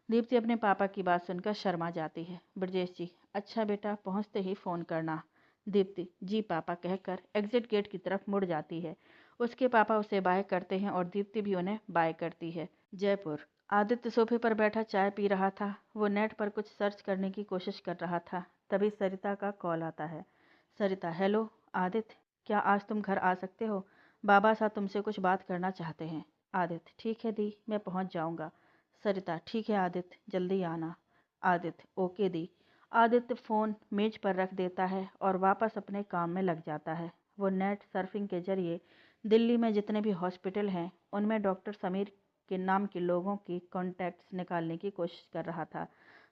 दीप्ति अपने पापा की बात सुनकर शर्मा जाती है। ब्रजेश जी, अच्छा बेटा, पहुंचते ही फ़ोन करना। दीप्ति जी पापा कहकर एग्जिट गेट की तरफ मुड़ जाती है। उसके पापा उसे बाय करते हैं और दीप्ति भी उन्हें बाय करती है। जयपुर। आदित्य सोफे पर बैठा चाय पी रहा था। वो नेट पर कुछ सर्च करने की कोशिश कर रहा था। तभी सरिता का कॉल आता है। सरिता। हेलो आदित्य, क्या आज तुम घर आ सकते हो? बाबा साहब तुमसे कुछ बात करना चाहते हैं। आदित्य। ठीक है दी, मैं पहुंच जाऊंगा। सरिता। ठीक है आदित्य, जल्दी आना। आदित्य। ओके दी। आदित्य फ़ोन मेज पर रख देता है और वापस अपने काम में लग जाता है। वो नेट सर्फिंग के जरिए दिल्ली में जितने भी हॉस्पिटल हैं उनमें डॉक्टर समीर के नाम के लोगों की कॉन्टैक्ट्स निकालने की कोशिश कर रहा था।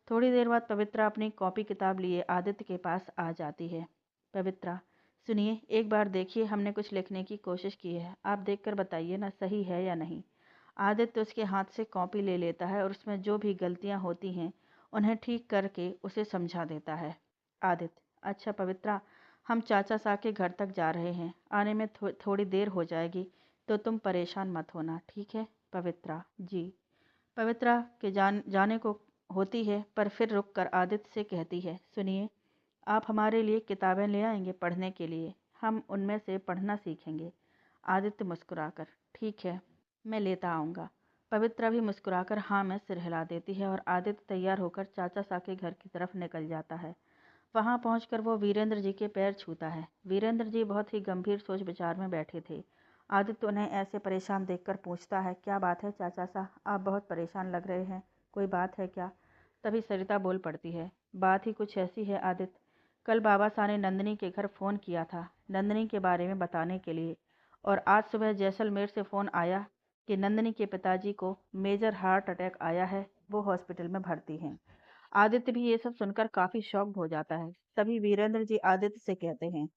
थोड़ी देर बाद पवित्रा अपनी कॉपी किताब लिए आदित्य के पास आ जाती है। पवित्रा। सुनिए, एक बार देखिए, हमने कुछ लिखने की कोशिश की है, आप देखकर बताइए ना सही है या नहीं। आदित्य उसके हाथ से कॉपी ले लेता है और उसमें जो भी गलतियां होती हैं उन्हें ठीक करके उसे समझा देता है। आदित्य। अच्छा पवित्रा, हम चाचा सा के घर तक जा रहे हैं, आने में थोड़ी देर हो जाएगी, तो तुम परेशान मत होना, ठीक है? पवित्रा। जी। पवित्रा के जाने को होती है, पर फिर रुक कर आदित्य से कहती है, सुनिए, आप हमारे लिए किताबें ले आएंगे पढ़ने के लिए, हम उनमें से पढ़ना सीखेंगे। आदित्य मुस्कुराकर, ठीक है, मैं लेता आऊँगा। पवित्रा भी मुस्कुराकर हाँ में सिर हिला देती है और आदित्य तैयार होकर चाचा सा के घर की तरफ निकल जाता है। वहां पहुंचकर वो वीरेंद्र जी के पैर छूता है। वीरेंद्र जी बहुत ही गंभीर सोच विचार में बैठे थे। आदित्य उन्हें ऐसे परेशान देखकर पूछता है, क्या बात है चाचा सा, आप बहुत परेशान लग रहे हैं, कोई बात है क्या? तभी सरिता बोल पड़ती है, बात ही कुछ ऐसी है आदित्य, कल बाबा साहब ने नंदिनी के घर फ़ोन किया था नंदिनी के बारे में बताने के लिए, और आज सुबह जैसलमेर से फ़ोन आया कि नंदिनी के पिताजी को मेजर हार्ट अटैक आया है, वो हॉस्पिटल में भर्ती हैं। आदित्य भी ये सब सुनकर काफी शॉक्ड हो जाता है। तभी वीरेंद्र जी आदित्य से कहते हैं,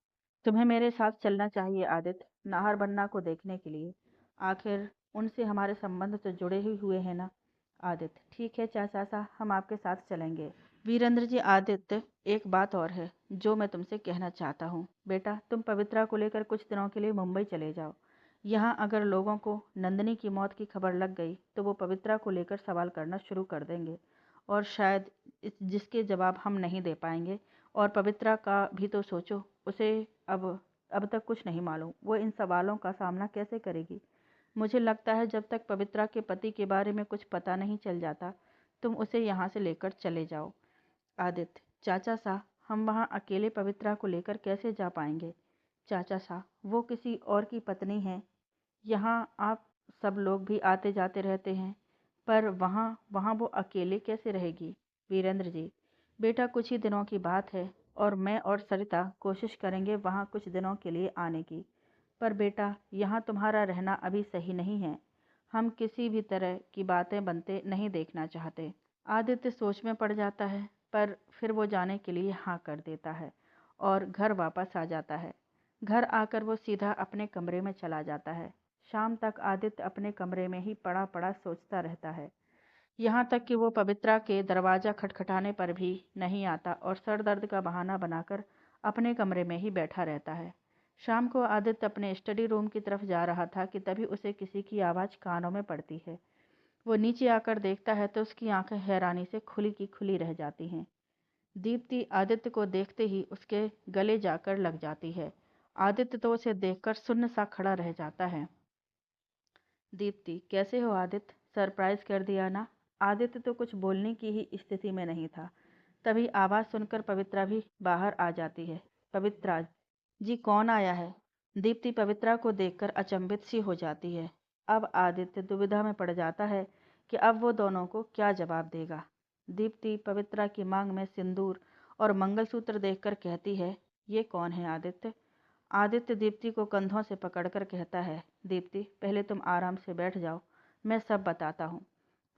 तुम्हें मेरे साथ चलना चाहिए आदित्य, नाहर बन्ना को देखने के लिए। आखिर उनसे हमारे संबंध तो जुड़े ही हुए हैं ना। आदित्य। ठीक है चाचा साहब, हम आपके साथ चलेंगे। वीरेंद्र जी। आदित्य, एक बात और है जो मैं तुमसे कहना चाहता हूँ। बेटा, तुम पवित्रा को लेकर कुछ दिनों के लिए मुंबई चले जाओ। यहाँ अगर लोगों को नंदिनी की मौत की खबर लग गई तो वो पवित्रा को लेकर सवाल करना शुरू कर देंगे, और शायद जिसके जवाब हम नहीं दे पाएंगे। और पवित्रा का भी तो सोचो, उसे अब अब तक कुछ नहीं मालूम, वो इन सवालों का सामना कैसे करेगी। मुझे लगता है जब तक पवित्रा के पति के बारे में कुछ पता नहीं चल जाता, तुम उसे यहाँ से लेकर चले जाओ। आदित्य। चाचा साहब, हम वहाँ अकेले पवित्रा को लेकर कैसे जा पाएंगे? चाचा साहब, वो किसी और की पत्नी है। यहाँ आप सब लोग भी आते जाते रहते हैं, पर वहाँ वहाँ वो अकेले कैसे रहेगी? वीरेंद्र जी। बेटा, कुछ ही दिनों की बात है और मैं और सरिता कोशिश करेंगे वहाँ कुछ दिनों के लिए आने की। पर बेटा, यहाँ तुम्हारा रहना अभी सही नहीं है, हम किसी भी तरह की बातें बनते नहीं देखना चाहते। आदित्य सोच में पड़ जाता है, पर फिर वो जाने के लिए हाँ कर देता है और घर वापस आ जाता है। घर आकर वो सीधा अपने कमरे में चला जाता है। शाम तक आदित्य अपने कमरे में ही पड़ा पड़ा सोचता रहता है, यहाँ तक कि वो पवित्रा के दरवाज़ा खटखटाने पर भी नहीं आता और सर दर्द का बहाना बनाकर अपने कमरे में ही बैठा रहता है। शाम को आदित्य अपने स्टडी रूम की तरफ जा रहा था कि तभी उसे किसी की आवाज़ कानों में पड़ती है। वो नीचे आकर देखता है तो उसकी आंखें हैरानी से खुली की खुली रह जाती हैं। दीप्ति आदित्य को देखते ही उसके गले जाकर लग जाती है। आदित्य तो उसे देखकर सुन्न सा खड़ा रह जाता है। दीप्ति। कैसे हो आदित्य, सरप्राइज कर दिया ना? आदित्य तो कुछ बोलने की ही स्थिति में नहीं था। तभी आवाज़ सुनकर पवित्रा भी बाहर आ जाती है। पवित्रा। जी, कौन आया है? दीप्ति पवित्रा को देखकर अचंभित सी हो जाती है। अब आदित्य दुविधा में पड़ जाता है कि अब वो दोनों को क्या जवाब देगा। दीप्ति पवित्रा की मांग में सिंदूर और मंगलसूत्र देखकर कहती है, ये कौन है आदित्य? आदित्य दीप्ति को कंधों से पकड़कर कहता है, दीप्ति पहले तुम आराम से बैठ जाओ, मैं सब बताता हूँ।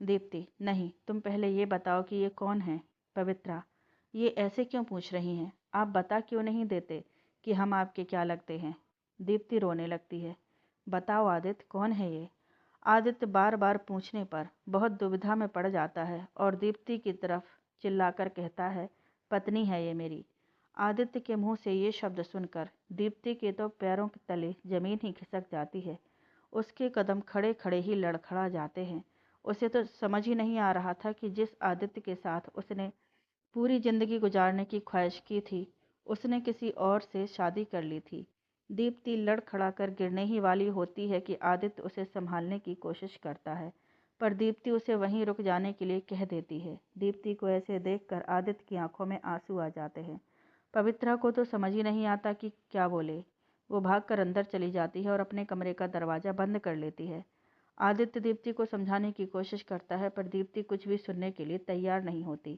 दीप्ति। नहीं, तुम पहले ये बताओ कि ये कौन है? पवित्रा। ये ऐसे क्यों पूछ रही हैं? आप बता क्यों नहीं देते कि हम आपके क्या लगते हैं? दीप्ति रोने लगती है। बताओ आदित्य, कौन है ये? आदित्य बार बार पूछने पर बहुत दुविधा में पड़ जाता है और दीप्ति की तरफ चिल्लाकर कहता है, पत्नी है ये मेरी। आदित्य के मुंह से ये शब्द सुनकर दीप्ति के तो पैरों के तले जमीन ही खिसक जाती है। उसके कदम खड़े खड़े ही लड़खड़ा जाते हैं। उसे तो समझ ही नहीं आ रहा था कि जिस आदित्य के साथ उसने पूरी जिंदगी गुजारने की ख्वाहिश की थी, उसने किसी और से शादी कर ली थी। दीप्ति लड़खड़ाकर गिरने ही वाली होती है कि आदित्य उसे संभालने की कोशिश करता है, पर दीप्ति उसे वहीं रुक जाने के लिए कह देती है। दीप्ति को ऐसे देखकर आदित्य की आंखों में आंसू आ जाते हैं। पवित्रा को तो समझ ही नहीं आता कि क्या बोले। वो भागकर अंदर चली जाती है और अपने कमरे का दरवाज़ा बंद कर लेती है। आदित्य दीप्ति को समझाने की कोशिश करता है, पर दीप्ति कुछ भी सुनने के लिए तैयार नहीं होती।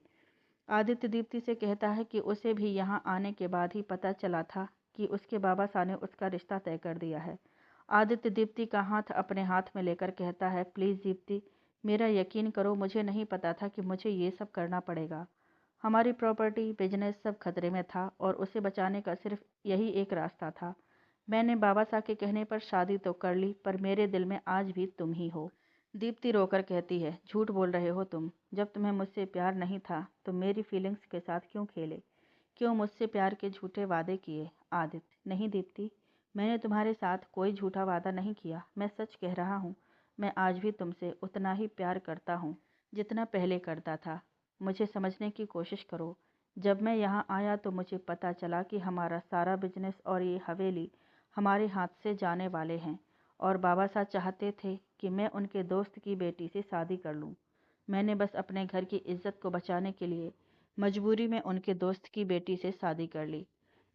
आदित्य दीप्ति से कहता है कि उसे भी यहाँ आने के बाद ही पता चला था कि उसके बाबा साहब ने उसका रिश्ता तय कर दिया है। आदित्य दीप्ति का हाथ अपने हाथ में लेकर कहता है, प्लीज़ दीप्ति, मेरा यकीन करो, मुझे नहीं पता था कि मुझे ये सब करना पड़ेगा। हमारी प्रॉपर्टी, बिजनेस सब खतरे में था और उसे बचाने का सिर्फ यही एक रास्ता था। मैंने बाबा साहब के कहने पर शादी तो कर ली, पर मेरे दिल में आज भी तुम ही हो। दीप्ति रोकर कहती है, झूठ बोल रहे हो तुम। जब तुम्हें मुझसे प्यार नहीं था तो मेरी फीलिंग्स के साथ क्यों खेले, क्यों मुझसे प्यार के झूठे वादे किए? आदित्य, नहीं दीप्ति, मैंने तुम्हारे साथ कोई झूठा वादा नहीं किया। मैं सच कह रहा हूँ, मैं आज भी तुमसे उतना ही प्यार करता हूँ जितना पहले करता था। मुझे समझने की कोशिश करो। जब मैं यहाँ आया तो मुझे पता चला कि हमारा सारा बिजनेस और ये हवेली हमारे हाथ से जाने वाले हैं, और बाबा साहब चाहते थे कि मैं उनके दोस्त की बेटी से शादी कर लूं। मैंने बस अपने घर की इज्जत को बचाने के लिए मजबूरी में उनके दोस्त की बेटी से शादी कर ली।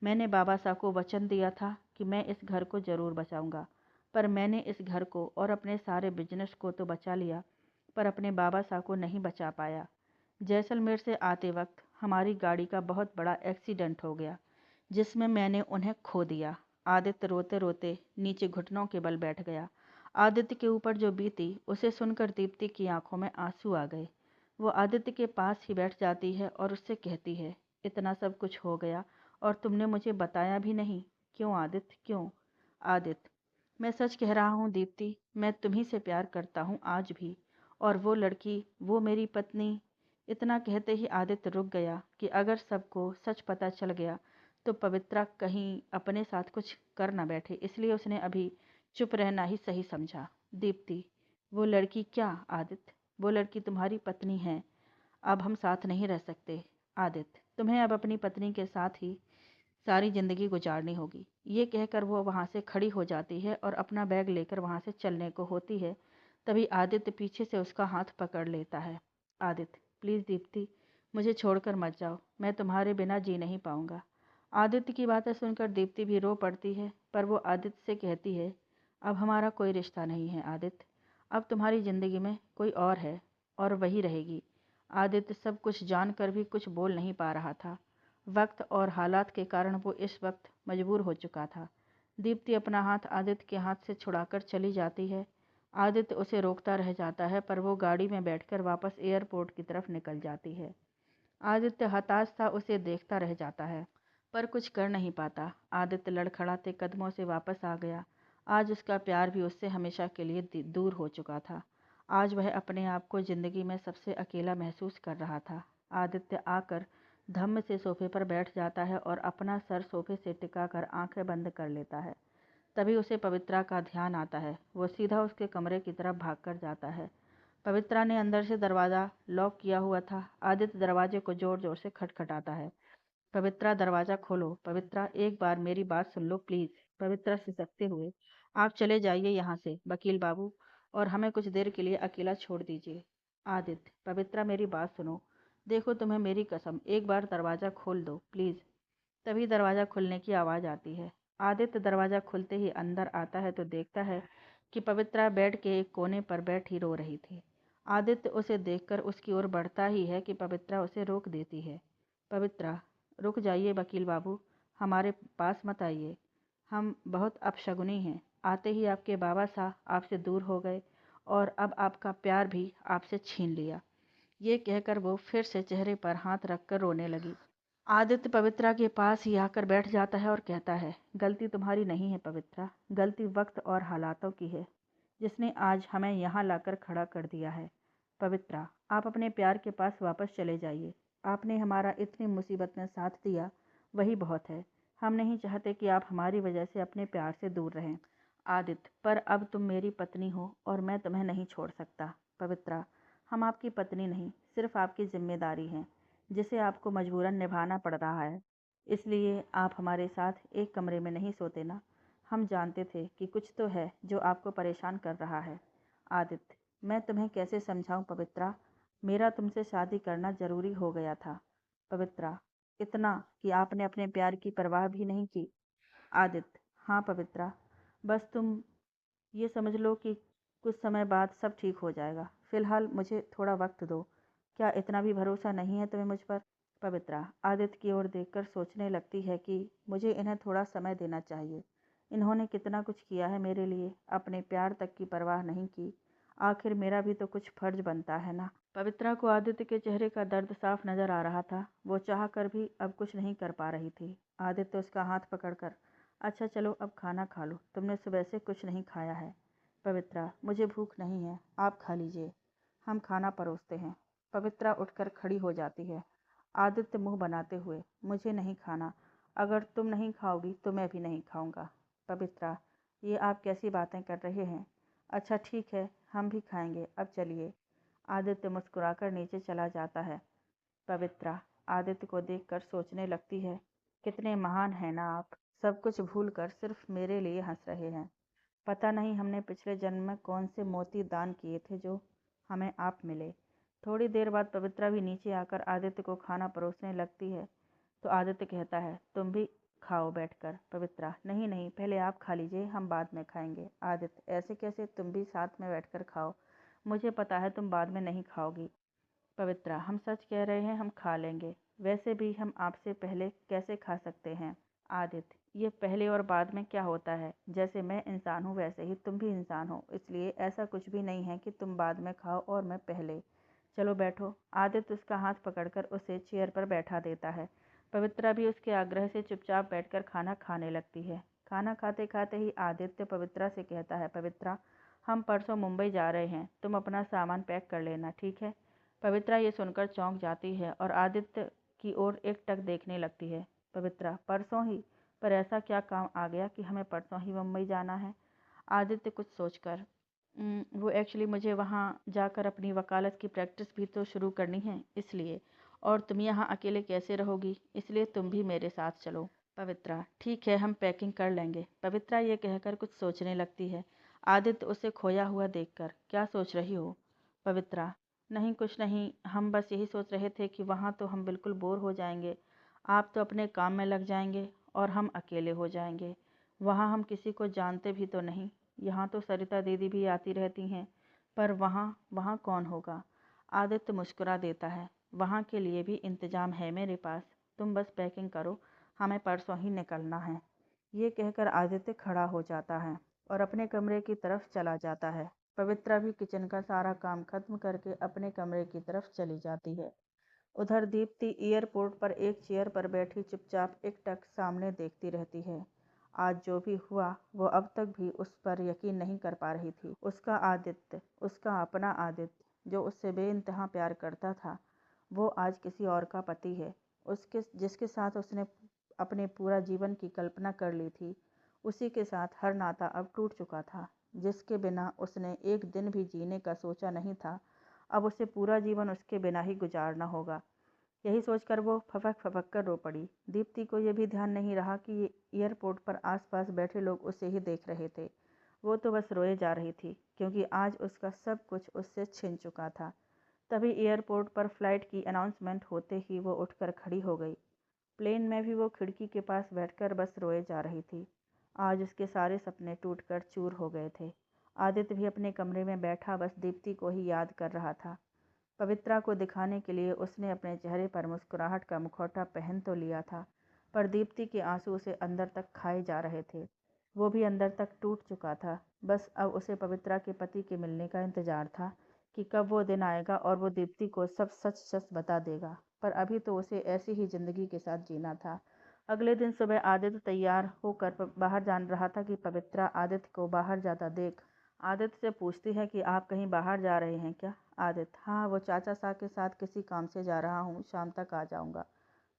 मैंने बाबा साहब को वचन दिया था कि मैं इस घर को ज़रूर बचाऊंगा, पर मैंने इस घर को और अपने सारे बिजनेस को तो बचा लिया, पर अपने बाबा साहब को नहीं बचा पाया। जैसलमेर से आते वक्त हमारी गाड़ी का बहुत बड़ा एक्सीडेंट हो गया, जिसमें मैंने उन्हें खो दिया। आदित्य रोते रोते नीचे घुटनों के बल बैठ गया। आदित्य के ऊपर जो बीती उसे सुनकर दीप्ति की आंखों में आंसू आ गए। वो आदित्य के पास ही बैठ जाती है और उससे कहती है, इतना सब कुछ हो गया और तुमने मुझे बताया भी नहीं। क्यों आदित्य, क्यों? आदित्य, मैं सच कह रहा हूँ दीप्ति, मैं तुम्ही से प्यार करता हूँ आज भी, और वो लड़की, वो मेरी पत्नी। इतना कहते ही आदित्य रुक गया कि अगर सबको सच पता चल गया तो पवित्रा कहीं अपने साथ कुछ कर न बैठे, इसलिए उसने अभी चुप रहना ही सही समझा। दीप्ति, वो लड़की क्या? आदित्य, वो लड़की तुम्हारी पत्नी है। अब हम साथ नहीं रह सकते। आदित्य, तुम्हें अब अपनी पत्नी के साथ ही सारी जिंदगी गुजारनी होगी। ये कहकर वो वहाँ से खड़ी हो जाती है और अपना बैग लेकर वहाँ से चलने को होती है। तभी आदित्य पीछे से उसका हाथ पकड़ लेता है। आदित्य, प्लीज़ दीप्ति, मुझे छोड़कर मत जाओ, मैं तुम्हारे बिना जी नहीं पाऊंगा। आदित्य की बातें सुनकर दीप्ति भी रो पड़ती है, पर वो आदित्य से कहती है, अब हमारा कोई रिश्ता नहीं है आदित्य, अब तुम्हारी ज़िंदगी में कोई और है और वही रहेगी। आदित्य सब कुछ जानकर भी कुछ बोल नहीं पा रहा था। वक्त और हालात के कारण वो इस वक्त मजबूर हो चुका था। दीप्ति अपना हाथ आदित्य के हाथ से छुड़ाकर चली जाती है। आदित्य उसे रोकता रह जाता है, पर वो गाड़ी में बैठकर वापस एयरपोर्ट की तरफ निकल जाती है। आदित्य हताश सा उसे देखता रह जाता है, पर कुछ कर नहीं पाता। आदित्य लड़खड़ाते कदमों से वापस आ गया। आज उसका प्यार भी उससे हमेशा के लिए दूर हो चुका था। आज वह अपने आप को जिंदगी में सबसे अकेला महसूस कर रहा था। आदित्य आकर धम्म से सोफे पर बैठ जाता है और अपना सर सोफे से टिकाकर आंखें बंद कर लेता है। तभी उसे पवित्रा का ध्यान आता है। वो सीधा उसके कमरे की तरफ भागकर जाता है। पवित्रा ने अंदर से दरवाज़ा लॉक किया हुआ था। आदित्य दरवाजे को जोर जोर से खटखटाता है। पवित्रा, दरवाज़ा खोलो। पवित्रा, एक बार मेरी बात सुन लो प्लीज़। पवित्रा सिसकते हुए, आप चले जाइए यहाँ से वकील बाबू, और हमें कुछ देर के लिए अकेला छोड़ दीजिए। आदित्य, पवित्रा मेरी बात सुनो, देखो तुम्हें मेरी कसम, एक बार दरवाज़ा खोल दो प्लीज़। तभी दरवाज़ा खुलने की आवाज़ आती है। आदित्य दरवाज़ा खुलते ही अंदर आता है तो देखता है कि पवित्रा बेड के एक कोने पर बैठी रो रही थी। आदित्य उसे देखकर उसकी ओर बढ़ता ही है कि पवित्रा उसे रोक देती है। पवित्रा, रुक जाइए वकील बाबू, हमारे पास मत आइए, हम बहुत अपशगुनी हैं। आते ही आपके बाबा साहब आपसे दूर हो गए और अब आपका प्यार भी आपसे छीन लिया। ये कहकर वो फिर से चेहरे पर हाथ रखकर रोने लगी। आदित्य पवित्रा के पास ही आकर बैठ जाता है और कहता है, गलती तुम्हारी नहीं है पवित्रा, गलती वक्त और हालातों की है, जिसने आज हमें यहाँ लाकर खड़ा कर दिया है। पवित्रा, आप अपने प्यार के पास वापस चले जाइए। आपने हमारा इतनी मुसीबत में साथ दिया, वही बहुत है। हम नहीं चाहते कि आप हमारी वजह से अपने प्यार से दूर रहें। आदित्य, पर अब तुम मेरी पत्नी हो और मैं तुम्हें नहीं छोड़ सकता। पवित्रा, हम आपकी पत्नी नहीं, सिर्फ आपकी जिम्मेदारी हैं, जिसे आपको मजबूरन निभाना पड़ रहा है। इसलिए आप हमारे साथ एक कमरे में नहीं सोते ना। हम जानते थे कि कुछ तो है जो आपको परेशान कर रहा है। आदित्य, मैं तुम्हें कैसे समझाऊं पवित्रा, मेरा तुमसे शादी करना जरूरी हो गया था। पवित्रा, इतना कि आपने अपने प्यार की परवाह भी नहीं की। आदित्य, हाँ पवित्रा, बस तुम ये समझ लो कि कुछ समय बाद सब ठीक हो जाएगा। फिलहाल मुझे थोड़ा वक्त दो। क्या इतना भी भरोसा नहीं है तुम्हें मुझ पर? पवित्रा आदित्य की ओर देखकर सोचने लगती है कि मुझे इन्हें थोड़ा समय देना चाहिए। इन्होंने कितना कुछ किया है मेरे लिए, अपने प्यार तक की परवाह नहीं की। आखिर मेरा भी तो कुछ फर्ज बनता है ना। पवित्रा को आदित्य के चेहरे का दर्द साफ नजर आ रहा था। वो चाह कर भी अब कुछ नहीं कर पा रही थी। आदित्य उसका हाथ पकड़कर, अच्छा चलो अब खाना खा लो, तुमने सुबह से कुछ नहीं खाया है। पवित्रा, मुझे भूख नहीं है, आप खा लीजिए, हम खाना परोसते हैं। पवित्रा उठकर खड़ी हो जाती है। आदित्य मुंह बनाते हुए, मुझे नहीं खाना, अगर तुम नहीं खाओगी तो मैं भी नहीं खाऊंगा। पवित्रा, ये आप कैसी बातें कर रहे हैं? अच्छा ठीक है, हम भी खाएंगे, अब चलिए। आदित्य मुस्कुराकर नीचे चला जाता है। पवित्रा आदित्य को देखकर सोचने लगती है, कितने महान हैं ना आप, सब कुछ भूलकर सिर्फ मेरे लिए हंस रहे हैं। पता नहीं हमने पिछले जन्म में कौन से मोती दान किए थे जो हमें आप मिले। थोड़ी देर बाद पवित्रा भी नीचे आकर आदित्य को खाना परोसने लगती है। तो आदित्य कहता है, तुम भी खाओ बैठकर। पवित्रा, नहीं नहीं, पहले आप खा लीजिए, हम बाद में खाएंगे। आदित्य, ऐसे कैसे, तुम भी साथ में बैठकर खाओ, मुझे पता है तुम बाद में नहीं खाओगी। पवित्रा, हम सच कह रहे हैं, हम खा लेंगे, वैसे भी हम आपसे पहले कैसे खा सकते हैं। आदित्य, ये पहले और बाद में क्या होता है, जैसे मैं इंसान हूँ वैसे ही तुम भी इंसान हो, इसलिए ऐसा कुछ भी नहीं है कि तुम बाद में खाओ और मैं पहले। चलो बैठो। आदित्य उसका हाथ पकड़कर उसे चेयर पर बैठा देता है। पवित्रा भी उसके आग्रह से चुपचाप बैठकर खाना खाने लगती है। खाना खाते खाते ही आदित्य पवित्रा से कहता है, पवित्रा, हम परसों मुंबई जा रहे हैं, तुम अपना सामान पैक कर लेना, ठीक है? पवित्रा ये सुनकर चौंक जाती है और आदित्य की ओर एकटक देखने लगती है। पवित्रा, परसों ही? पर ऐसा क्या काम आ गया कि हमें परसों ही मुंबई जाना है? आदित्य कुछ सोचकर, वो एक्चुअली मुझे वहाँ जाकर अपनी वकालत की प्रैक्टिस भी तो शुरू करनी है, इसलिए। और तुम यहाँ अकेले कैसे रहोगी, इसलिए तुम भी मेरे साथ चलो। पवित्रा, ठीक है, हम पैकिंग कर लेंगे। पवित्रा ये कहकर कुछ सोचने लगती है। आदित्य उसे खोया हुआ देखकर, क्या सोच रही हो? पवित्रा, नहीं कुछ नहीं, हम बस यही सोच रहे थे कि वहाँ तो हम बिल्कुल बोर हो जाएंगे, आप तो अपने काम में लग जाएंगे और हम अकेले हो जाएंगे। वहाँ हम किसी को जानते भी तो नहीं, यहाँ तो सरिता दीदी भी आती रहती हैं, पर वहाँ वहाँ कौन होगा? आदित्य मुस्कुरा देता है, वहाँ के लिए भी इंतजाम है मेरे पास, तुम बस पैकिंग करो, हमें परसों ही निकलना है। ये कहकर आदित्य खड़ा हो जाता है और अपने कमरे की तरफ चला जाता है। पवित्रा भी किचन का सारा काम खत्म करके अपने कमरे की तरफ चली जाती है। उधर दीप्ति एयरपोर्ट पर एक चेयर पर बैठी चुपचाप एकटक सामने देखती रहती है। आज जो भी हुआ वो अब तक भी उस पर यकीन नहीं कर पा रही थी। उसका आदित्य, उसका अपना आदित्य जो उससे बेइंतहा प्यार करता था, वो आज किसी और का पति है। उसके जिसके साथ उसने अपने पूरा जीवन की कल्पना कर ली थी, उसी के साथ हर नाता अब टूट चुका था। जिसके बिना उसने एक दिन भी जीने का सोचा नहीं था, अब उसे पूरा जीवन उसके बिना ही गुजारना होगा। यही सोचकर वो फपक फपक कर रो पड़ी। दीप्ति को यह भी ध्यान नहीं रहा कि एयरपोर्ट पर आसपास बैठे लोग उसे ही देख रहे थे। वो तो बस रोए जा रही थी, क्योंकि आज उसका सब कुछ उससे छिन चुका था। तभी एयरपोर्ट पर फ्लाइट की अनाउंसमेंट होते ही वो उठकर खड़ी हो गई। प्लेन में भी वो खिड़की के पास बैठकर बस रोए जा रही थी। आज उसके सारे सपने टूटकर चूर हो गए थे। आदित्य भी अपने कमरे में बैठा बस दीप्ति को ही याद कर रहा था। पवित्रा को दिखाने के लिए उसने अपने चेहरे पर मुस्कुराहट का मुखौटा पहन तो लिया था, पर दीप्ति के आंसू उसे अंदर तक खाए जा रहे थे। वो भी अंदर तक टूट चुका था। बस अब उसे पवित्रा के पति के मिलने का इंतजार था कि कब वो दिन आएगा और वो दीप्ति को सब सच सच बता देगा। पर अभी तो उसे ऐसी ही जिंदगी के साथ जीना था। अगले दिन सुबह आदित्य तैयार होकर बाहर जान रहा था कि पवित्रा आदित्य को बाहर जाता देख आदित्य से पूछती है कि आप कहीं बाहर जा रहे हैं क्या? आदित्य, हाँ, वो चाचा साहब के साथ किसी काम से जा रहा हूँ, शाम तक आ जाऊँगा।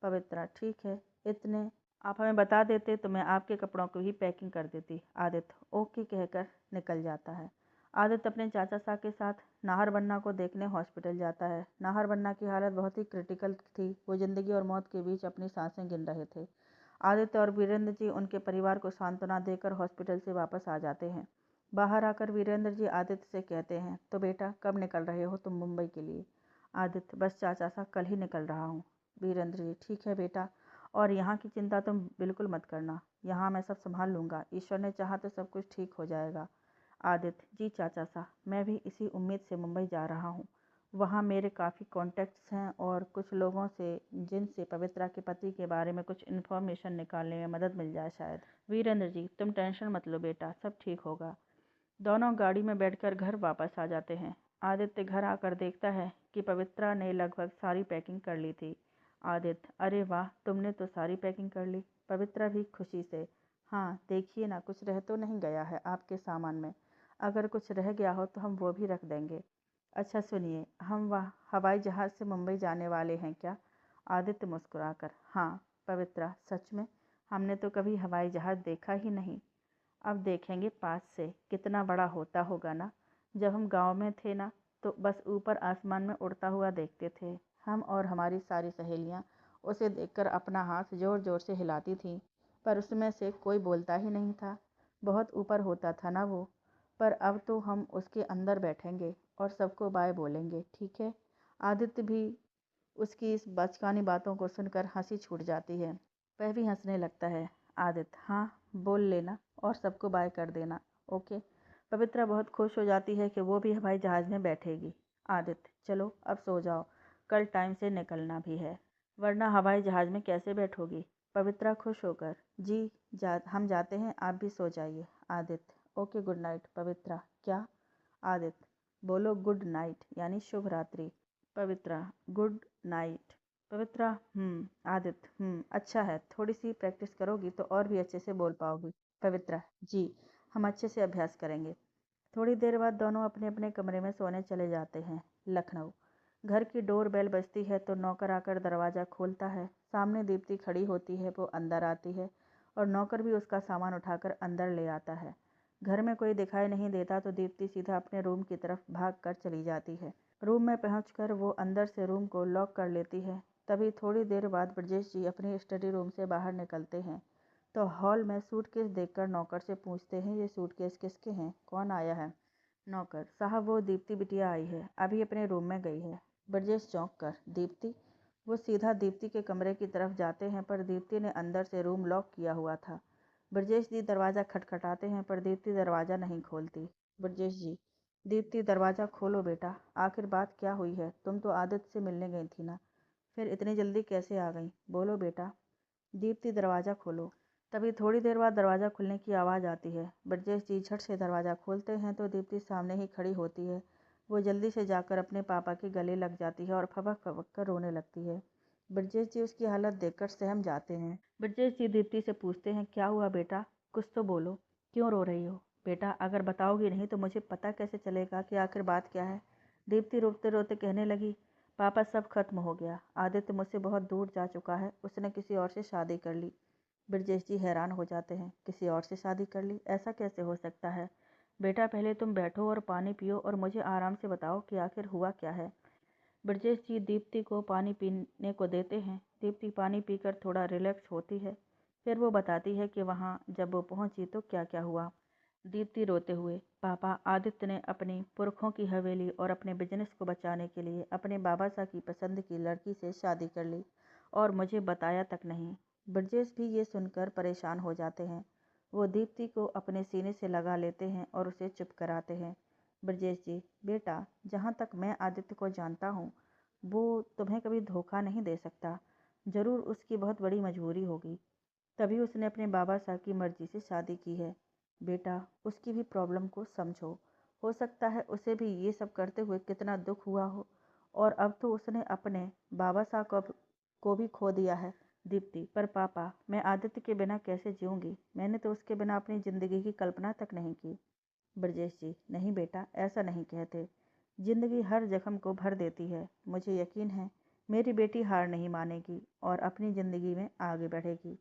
पवित्रा, ठीक है, इतने आप हमें बता देते तो मैं आपके कपड़ों की भी पैकिंग कर देती। आदित्य, ओके कहकर निकल जाता है। आदित्य अपने चाचा साहब के साथ नाहरबन्ना को देखने हॉस्पिटल जाता है। नाहरबन्ना की हालत बहुत ही क्रिटिकल थी। वो जिंदगी और मौत के बीच अपनी सांसें गिन रहे थे। आदित्य और वीरेंद्र जी उनके परिवार को सांत्वना देकर हॉस्पिटल से वापस आ जाते हैं। बाहर आकर वीरेंद्र जी आदित्य से कहते हैं, तो बेटा कब निकल रहे हो तुम मुंबई के लिए? आदित्य, बस चाचा साहब कल ही निकल रहा हूँ। वीरेंद्र जी, ठीक है बेटा, और यहाँ की चिंता तुम बिल्कुल मत करना, यहाँ मैं सब संभाल लूँगा, ईश्वर ने चाहा तो सब कुछ ठीक हो जाएगा। आदित्य, जी चाचा साहब, मैं भी इसी उम्मीद से मुंबई जा रहा हूँ। वहाँ मेरे काफ़ी कॉन्टैक्ट्स हैं और कुछ लोगों से जिनसे पवित्रा के पति के बारे में कुछ इन्फॉर्मेशन निकालने में मदद मिल जाए शायद। वीरेंद्र जी, तुम टेंशन मत लो बेटा, सब ठीक होगा। दोनों गाड़ी में बैठकर घर वापस आ जाते हैं। आदित्य घर आकर देखता है कि पवित्रा ने लगभग सारी पैकिंग कर ली थी। आदित्य, अरे वाह, तुमने तो सारी पैकिंग कर ली। पवित्रा भी खुशी से, हाँ देखिए ना, कुछ रह तो नहीं गया है आपके सामान में। अगर कुछ रह गया हो तो हम वो भी रख देंगे। अच्छा सुनिए, हम वह हवाई जहाज़ से मुंबई जाने वाले हैं क्या? आदित्य मुस्कुराकर, हाँ। पवित्रा, सच में? हमने तो कभी हवाई जहाज़ देखा ही नहीं। अब देखेंगे पास से, कितना बड़ा होता होगा ना। जब हम गांव में थे ना, तो बस ऊपर आसमान में उड़ता हुआ देखते थे। हम और हमारी सारी सहेलियां उसे देखकर अपना हाथ जोर जोर से हिलाती थीं, पर उसमें से कोई बोलता ही नहीं था। बहुत ऊपर होता था ना वो। पर अब तो हम उसके अंदर बैठेंगे और सबको बाय बोलेंगे, ठीक है? आदित्य भी उसकी इस बचकानी बातों को सुनकर हंसी छूट जाती है। वह भी हंसने लगता है। आदित्य, हाँ बोल लेना और सबको बाय कर देना, ओके। पवित्रा बहुत खुश हो जाती है कि वो भी हवाई जहाज़ में बैठेगी। आदित्य, चलो अब सो जाओ, कल टाइम से निकलना भी है। वरना हवाई जहाज़ में कैसे बैठोगी? पवित्रा खुश होकर, जी हम जाते हैं, आप भी सो जाइए। Aditya, okay, good night. Pavitra, क्या? आदित्य, बोलो गुड नाइट यानी शुभ रात्रि। Pavitra, good night. पवित्रा, आदित्य, अच्छा है, थोड़ी सी प्रैक्टिस करोगी तो और भी अच्छे से बोल पाओगी। पवित्रा, जी हम अच्छे से अभ्यास करेंगे। थोड़ी देर बाद दोनों अपने अपने कमरे में सोने चले जाते हैं। लखनऊ। घर की डोर बेल बजती है तो नौकर आकर दरवाज़ा खोलता है। सामने दीप्ति खड़ी होती है, वो अंदर आती है और नौकर भी उसका सामान उठाकर अंदर ले आता है। घर में कोई दिखाई नहीं देता तो दीप्ति सीधा अपने रूम की तरफ भाग कर चली जाती है। रूम में पहुंचकर वो अंदर से रूम को लॉक कर लेती है। तभी थोड़ी देर बाद ब्रजेश जी अपनी स्टडी रूम से बाहर निकलते हैं तो हॉल में सूटकेस देखकर नौकर से पूछते हैं, ये सूटकेस किसके हैं, कौन आया है? नौकर, साहब वो दीप्ति बिटिया आई है, अभी अपने रूम में गई है। ब्रजेश चौंक कर, दीप्ति? वो सीधा दीप्ति के कमरे की तरफ जाते हैं पर दीप्ति ने अंदर से रूम लॉक किया हुआ था। ब्रजेश जी दरवाज़ा खटखटाते हैं पर दीप्ति दरवाज़ा नहीं खोलती। ब्रजेश जी, दीप्ति दरवाज़ा खोलो बेटा, आखिर बात क्या हुई है? तुम तो आदित्य से मिलने गई थी ना, फिर इतनी जल्दी कैसे आ गई? बोलो बेटा। दीप्ति, दरवाज़ा खोलो। तभी थोड़ी देर बाद दरवाज़ा खुलने की आवाज़ आती है। ब्रजेश जी झट से दरवाज़ा खोलते हैं तो दीप्ति सामने ही खड़ी होती है। वो जल्दी से जाकर अपने पापा के गले लग जाती है और फबक फबक कर रोने लगती है। ब्रजेश जी उसकी हालत देखकर सहम जाते हैं। ब्रजेश जी दीप्ति से पूछते हैं, क्या हुआ बेटा, कुछ तो बोलो, क्यों रो रही हो? बेटा अगर बताओगी नहीं तो मुझे पता कैसे चलेगा कि आखिर बात क्या है? दीप्ति रोते रोते कहने लगी, पापा सब खत्म हो गया, आदित्य मुझसे बहुत दूर जा चुका है, उसने किसी और से शादी कर ली। ब्रजेश जी हैरान हो जाते हैं, किसी और से शादी कर ली, ऐसा कैसे हो सकता है? बेटा पहले तुम बैठो और पानी पियो और मुझे आराम से बताओ कि आखिर हुआ क्या है। ब्रजेश जी दीप्ति को पानी पीने को देते हैं। दीप्ति पानी पीकर थोड़ा रिलैक्स होती है। फिर वो बताती है कि वहाँ जब वो पहुँची तो क्या क्या हुआ। दीप्ति रोते हुए, पापा आदित्य ने अपनी पुरखों की हवेली और अपने बिजनेस को बचाने के लिए अपने बाबा साहब की पसंद की लड़की से शादी कर ली और मुझे बताया तक नहीं। ब्रजेश भी ये सुनकर परेशान हो जाते हैं। वो दीप्ति को अपने सीने से लगा लेते हैं और उसे चुप कराते हैं। ब्रजेश जी, बेटा जहाँ तक मैं आदित्य को जानता हूँ वो तुम्हें कभी धोखा नहीं दे सकता। ज़रूर उसकी बहुत बड़ी मजबूरी होगी, तभी उसने अपने बाबा साहब की मर्जी से शादी की है। बेटा उसकी भी प्रॉब्लम को समझो, हो सकता है उसे भी ये सब करते हुए कितना दुख हुआ हो, और अब तो उसने अपने बाबा साहब को भी खो दिया है। दीप्ति, पर पापा मैं आदित्य के बिना कैसे जीऊँगी, मैंने तो उसके बिना अपनी ज़िंदगी की कल्पना तक नहीं की। ब्रजेश जी, नहीं बेटा ऐसा नहीं कहते, जिंदगी हर जख्म को भर देती है। मुझे यकीन है मेरी बेटी हार नहीं मानेगी और अपनी ज़िंदगी में आगे बढ़ेगी।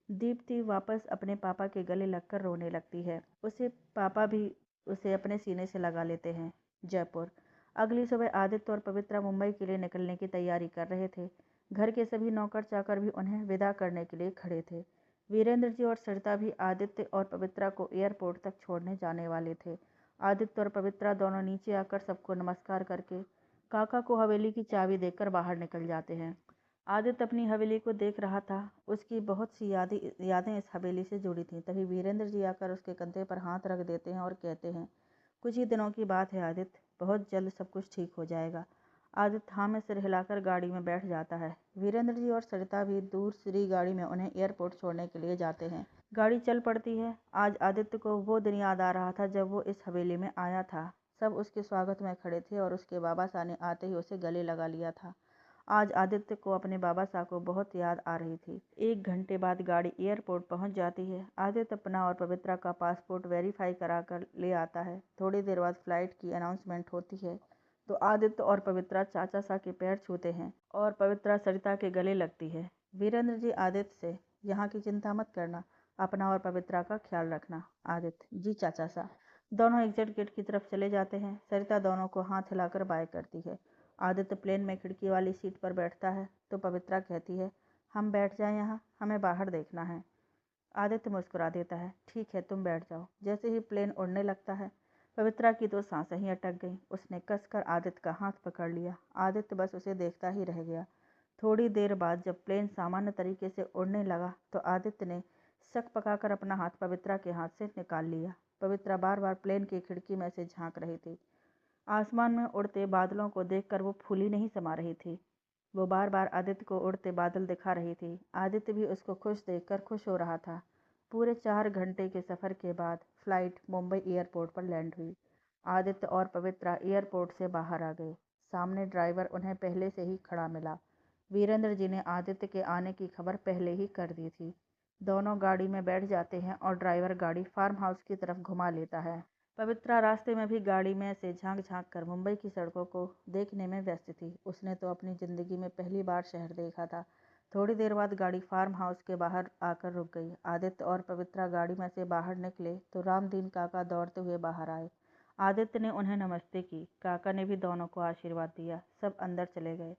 दीप्ति वापस अपने पापा के गले लगकर रोने लगती है। उसे पापा भी उसे अपने सीने से लगा लेते हैं। जयपुर। अगली सुबह आदित्य और पवित्रा मुंबई के लिए निकलने की तैयारी कर रहे थे। घर के सभी नौकर चाकर भी उन्हें विदा करने के लिए खड़े थे। वीरेंद्र जी और सरिता भी आदित्य और पवित्रा को एयरपोर्ट तक छोड़ने जाने वाले थे। आदित्य और पवित्रा दोनों नीचे आकर सबको नमस्कार करके काका को हवेली की चाबी देकर बाहर निकल जाते हैं। आदित्य अपनी हवेली को देख रहा था। उसकी बहुत सी यादें इस हवेली से जुड़ी थीं। तभी वीरेंद्र जी आकर उसके कंधे पर हाथ रख देते हैं और कहते हैं, कुछ ही दिनों की बात है आदित्य, बहुत जल्द सब कुछ ठीक हो जाएगा। आदित्य हाँ में सिर हिलाकर गाड़ी में बैठ जाता है। वीरेंद्र जी और सरिता भी दूसरी गाड़ी में उन्हें एयरपोर्ट छोड़ने के लिए जाते हैं। गाड़ी चल पड़ती है। आज आदित्य को वो दिन याद आ रहा था जब वो इस हवेली में आया था। सब उसके स्वागत में खड़े थे और उसके बाबा साहब ने आते ही उसे गले लगा लिया था। आज आदित्य को अपने बाबा साहब को बहुत याद आ रही थी। 1 घंटे बाद गाड़ी एयरपोर्ट पहुंच जाती है। आदित्य अपना और पवित्रा का पासपोर्ट वेरीफाई करा कर ले आता है। थोड़ी देर बाद फ्लाइट की अनाउंसमेंट होती है तो आदित्य और पवित्रा चाचा साहब के पैर छूते हैं और पवित्रा सरिता के गले लगती है। वीरेंद्र जी आदित्य से, यहाँ की चिंता मत करना, अपना और पवित्रा का ख्याल रखना। आदित्य, जी चाचा साहब। दोनों एग्जिट गेट की तरफ चले जाते हैं। सरिता दोनों को हाथ हिलाकर बाय करती है। आदित्य प्लेन में खिड़की वाली सीट पर बैठता है तो पवित्रा कहती है, हम बैठ जाएं यहाँ, हमें बाहर देखना है। आदित्य मुस्कुरा देता है, ठीक है तुम बैठ जाओ। जैसे ही प्लेन उड़ने लगता है पवित्रा की तो सांसें ही अटक गईं। उसने कसकर आदित्य का हाथ पकड़ लिया। आदित्य बस उसे देखता ही रह गया। थोड़ी देर बाद जब प्लेन सामान्य तरीके से उड़ने लगा तो आदित्य ने शक पकाकर अपना हाथ पवित्रा के हाथ से निकाल लिया। पवित्रा बार बार प्लेन की खिड़की में से झांक रही थी। आसमान में उड़ते बादलों को देखकर वो फूली नहीं समा रही थी। वो बार बार आदित्य को उड़ते बादल दिखा रही थी। आदित्य भी उसको खुश देखकर खुश हो रहा था। पूरे 4 घंटे के सफ़र के बाद फ्लाइट मुंबई एयरपोर्ट पर लैंड हुई। आदित्य और पवित्रा एयरपोर्ट से बाहर आ गए। सामने ड्राइवर उन्हें पहले से ही खड़ा मिला। वीरेंद्र जी ने आदित्य के आने की खबर पहले ही कर दी थी। दोनों गाड़ी में बैठ जाते हैं और ड्राइवर गाड़ी फार्म हाउस की तरफ घुमा लेता है। पवित्रा रास्ते में भी गाड़ी में से झांक झांक कर मुंबई की सड़कों को देखने में व्यस्त थी। उसने तो अपनी ज़िंदगी में पहली बार शहर देखा था। थोड़ी देर बाद गाड़ी फार्म हाउस के बाहर आकर रुक गई। आदित्य और पवित्रा गाड़ी में से बाहर निकले तो रामदीन काका दौड़ते हुए बाहर आए। आदित्य ने उन्हें नमस्ते की। काका ने भी दोनों को आशीर्वाद दिया। सब अंदर चले गए।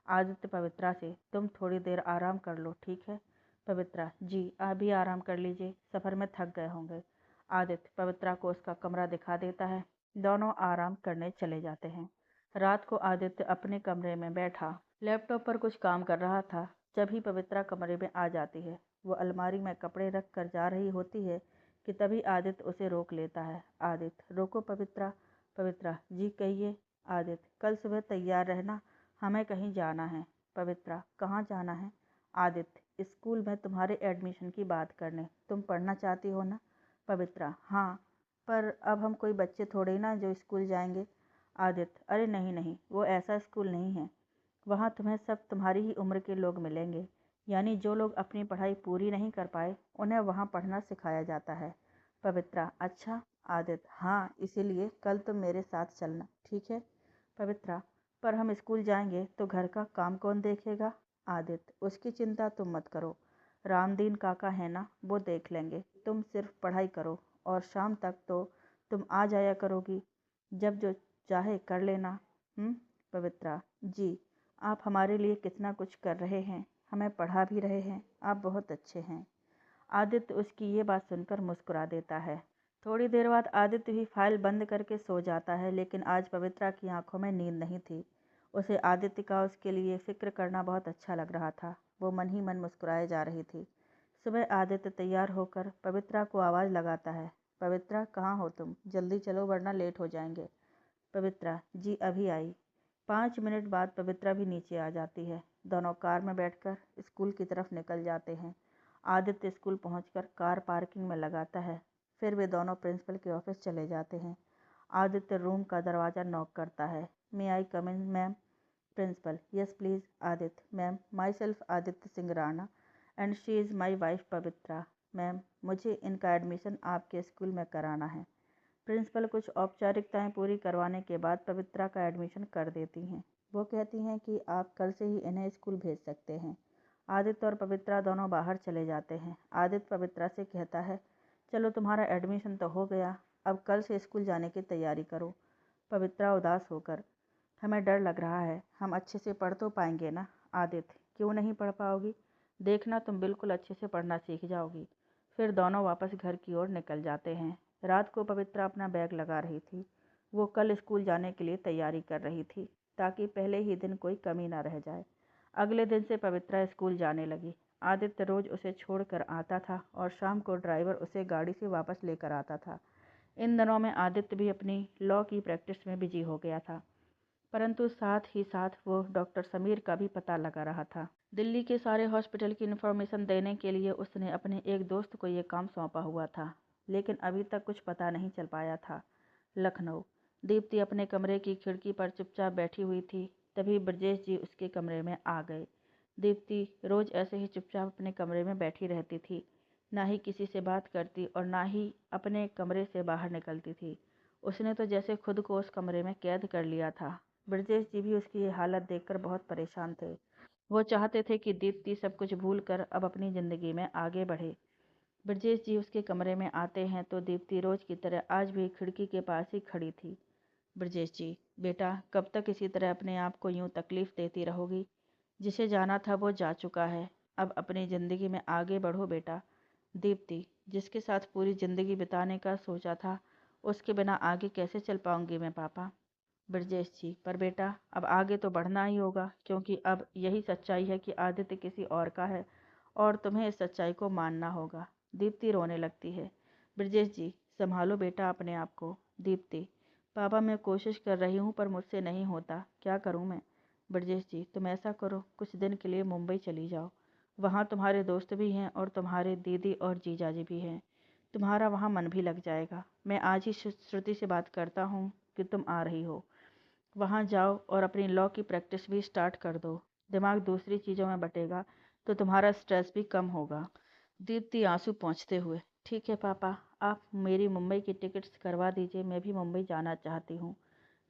आदित्य पवित्रा से, तुम थोड़ी देर आराम कर लो, ठीक है? पवित्रा, जी आप भी आराम कर लीजिए, सफ़र में थक गए होंगे। आदित्य पवित्रा को उसका कमरा दिखा देता है। दोनों आराम करने चले जाते हैं। रात को आदित्य अपने कमरे में बैठा लैपटॉप पर कुछ काम कर रहा था। जब ही पवित्रा कमरे में आ जाती है, वो अलमारी में कपड़े रख कर जा रही होती है कि तभी आदित्य उसे रोक लेता है। आदित्य, रोको पवित्रा। पवित्रा, जी कहिए। आदित्य, कल सुबह तैयार रहना, हमें कहीं जाना है। पवित्रा, कहाँ जाना है? आदित्य, स्कूल में तुम्हारे एडमिशन की बात करने। तुम पढ़ना चाहती हो ना? पवित्रा, हाँ, पर अब हम कोई बच्चे थोड़े ना जो स्कूल जाएंगे। आदित्य, अरे नहीं नहीं, वो ऐसा स्कूल नहीं है। वहाँ तुम्हें सब तुम्हारी ही उम्र के लोग मिलेंगे, यानी जो लोग अपनी पढ़ाई पूरी नहीं कर पाए उन्हें वहाँ पढ़ना सिखाया जाता है। पवित्रा, अच्छा। आदित्य, हाँ, इसीलिए कल तुम मेरे साथ चलना, ठीक है? पवित्रा, पर हम स्कूल जाएंगे तो घर का काम कौन देखेगा? आदित्य, उसकी चिंता तुम मत करो, रामदीन काका है ना, वो देख लेंगे। तुम सिर्फ पढ़ाई करो और शाम तक तो तुम आ जाया करोगी। जब जो चाहे कर लेना। पवित्रा, जी आप हमारे लिए कितना कुछ कर रहे हैं, हमें पढ़ा भी रहे हैं, आप बहुत अच्छे हैं। आदित्य उसकी ये बात सुनकर मुस्कुरा देता है। थोड़ी देर बाद आदित्य भी फाइल बंद करके सो जाता है, लेकिन आज पवित्रा की आंखों में नींद नहीं थी। उसे आदित्य का उसके लिए फिक्र करना बहुत अच्छा लग रहा था। वो मन ही मन मुस्कुराए जा रही थी। सुबह आदित्य तैयार होकर पवित्रा को आवाज़ लगाता है, पवित्रा कहाँ हो तुम? जल्दी चलो वरना लेट हो जाएंगे। पवित्रा, जी अभी आई। 5 मिनट बाद पवित्रा भी नीचे आ जाती है। दोनों कार में बैठकर स्कूल की तरफ निकल जाते हैं। आदित्य स्कूल पहुंचकर कार पार्किंग में लगाता है। फिर वे दोनों प्रिंसिपल के ऑफिस चले जाते हैं। आदित्य रूम का दरवाज़ा नॉक करता है। May I come in ma'am? Principal, yes please. Aditya, ma'am, myself Aditya Singh Rana and she is my wife Pavitra. Ma'am, मुझे इनका एडमिशन आपके स्कूल में कराना है। प्रिंसिपल कुछ औपचारिकताएं पूरी करवाने के बाद पवित्रा का एडमिशन कर देती हैं। वो कहती हैं कि आप कल से ही इन्हें स्कूल भेज सकते हैं। आदित्य और पवित्रा दोनों बाहर चले जाते हैं। आदित्य पवित्रा से कहता है, चलो तुम्हारा एडमिशन तो हो गया, अब कल से स्कूल जाने की तैयारी करो। पवित्रा उदास होकर, हमें डर लग रहा है, हम अच्छे से पढ़ तो पाएंगे ना? आदित्य, क्यों नहीं पढ़ पाओगी? देखना, तुम बिल्कुल अच्छे से पढ़ना सीख जाओगी। फिर दोनों वापस घर की ओर निकल जाते हैं। रात को पवित्रा अपना बैग लगा रही थी। वो कल स्कूल जाने के लिए तैयारी कर रही थी, ताकि पहले ही दिन कोई कमी ना रह जाए। अगले दिन से पवित्रा स्कूल जाने लगी। आदित्य रोज उसे छोड़कर आता था और शाम को ड्राइवर उसे गाड़ी से वापस लेकर आता था। इन दिनों में आदित्य भी अपनी लॉ की प्रैक्टिस में बिजी हो गया था, परंतु साथ ही साथ वो डॉक्टर समीर का भी पता लगा रहा था। दिल्ली के सारे हॉस्पिटल की इन्फॉर्मेशन देने के लिए उसने अपने एक दोस्त को ये काम सौंपा हुआ था, लेकिन अभी तक कुछ पता नहीं चल पाया था। लखनऊ। दीप्ति अपने कमरे की खिड़की पर चुपचाप बैठी हुई थी। तभी ब्रजेश जी उसके कमरे में आ गए। दीप्ति रोज ऐसे ही चुपचाप अपने कमरे में बैठी रहती थी, ना ही किसी से बात करती और ना ही अपने कमरे से बाहर निकलती थी। उसने तो जैसे खुद को उस कमरे में कैद कर लिया था। ब्रजेश जी भी उसकी ये हालत देखकर बहुत परेशान थे। वो चाहते थे कि दीप्ति सब कुछ भूलकर अब अपनी ज़िंदगी में आगे बढ़े। ब्रजेश जी उसके कमरे में आते हैं तो दीप्ति रोज की तरह आज भी खिड़की के पास ही खड़ी थी। ब्रजेश जी, बेटा, कब तक इसी तरह अपने आप को यूं तकलीफ देती रहोगी? जिसे जाना था वो जा चुका है, अब अपनी ज़िंदगी में आगे बढ़ो बेटा। दीप्ति, जिसके साथ पूरी ज़िंदगी बिताने का सोचा था, उसके बिना आगे कैसे चल पाऊंगी मैं पापा? ब्रजेश जी, पर बेटा, अब आगे तो बढ़ना ही होगा, क्योंकि अब यही सच्चाई है कि आदित्य किसी और का है और तुम्हें इस सच्चाई को मानना होगा। दीप्ति रोने लगती है। ब्रजेश जी, संभालो बेटा अपने आप को। दीप्ति, पापा, मैं कोशिश कर रही हूँ पर मुझसे नहीं होता, क्या करूँ मैं? ब्रजेश जी, तुम ऐसा करो, कुछ दिन के लिए मुंबई चली जाओ। वहाँ तुम्हारे दोस्त भी हैं और तुम्हारे दीदी और जीजाजी भी हैं। तुम्हारा वहाँ मन भी लग जाएगा। मैं आज ही श्रुति से बात करता हूँ कि तुम आ रही हो। वहाँ जाओ और अपनी लॉ की प्रैक्टिस भी स्टार्ट कर दो। दिमाग दूसरी चीज़ों में बटेगा तो तुम्हारा स्ट्रेस भी कम होगा। दीप्ति आंसू पोंछते हुए, ठीक है पापा, आप मेरी मुंबई की टिकट्स करवा दीजिए, मैं भी मुंबई जाना चाहती हूँ।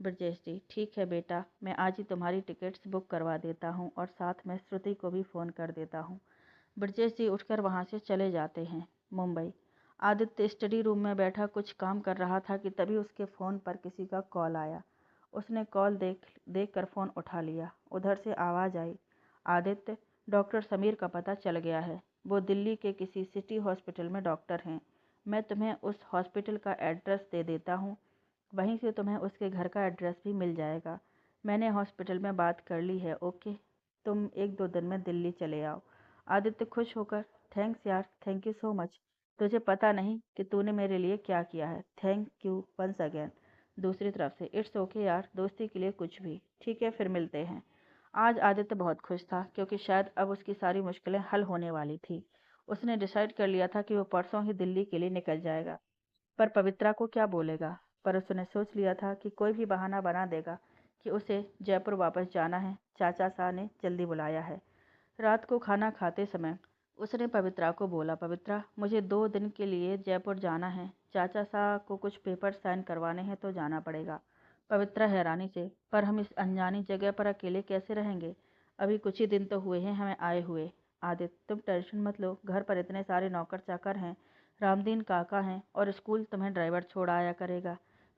ब्रजेश जी, ठीक है बेटा, मैं आज ही तुम्हारी टिकट्स बुक करवा देता हूँ और साथ में श्रुति को भी फ़ोन कर देता हूँ। ब्रजेश जी उठकर वहाँ से चले जाते हैं। मुंबई। आदित्य स्टडी रूम में बैठा कुछ काम कर रहा था कि तभी उसके फ़ोन पर किसी का कॉल आया। उसने कॉल देख कर फ़ोन उठा लिया। उधर से आवाज़ आई, आदित्य, डॉक्टर समीर का पता चल गया है। वो दिल्ली के किसी सिटी हॉस्पिटल में डॉक्टर हैं। मैं तुम्हें उस हॉस्पिटल का एड्रेस दे देता हूँ, वहीं से तुम्हें उसके घर का एड्रेस भी मिल जाएगा। मैंने हॉस्पिटल में बात कर ली है, ओके, तुम 1-2 दिन में दिल्ली चले आओ। आदित्य खुश होकर, थैंक्स यार, थैंक यू सो मच। तुझे पता नहीं कि तूने मेरे लिए क्या किया है। Thank you once again. दूसरी तरफ से, इट्स ओके यार, दोस्ती के लिए कुछ भी। ठीक है, फिर मिलते हैं। आज आदित्य बहुत खुश था क्योंकि शायद अब उसकी सारी मुश्किलें हल होने वाली थी। उसने डिसाइड कर लिया था कि वो परसों ही दिल्ली के लिए निकल जाएगा। पर पवित्रा को क्या बोलेगा? पर उसने सोच लिया था कि कोई भी बहाना बना देगा कि उसे जयपुर वापस जाना है। चाचा साहब ने जल्दी बुलाया है। रात को खाना खाते समय उसने पवित्रा को बोला, पवित्रा, मुझे 2 दिन के लिए जयपुर जाना है। चाचा साहब को कुछ पेपर साइन करवाने हैं तो जाना पड़ेगा। पवित्रा हैरानी से, पर हम इस अनजानी जगह पर अकेले कैसे रहेंगे? अभी कुछ ही दिन तो हुए हैं हमें आए हुए। आदित्य, तुम टेंशन मत लो, घर पर इतने सारे नौकर चाकर हैं, रामदीन काका हैं और स्कूल तुम्हें ड्राइवर छोड़ आया करेगा।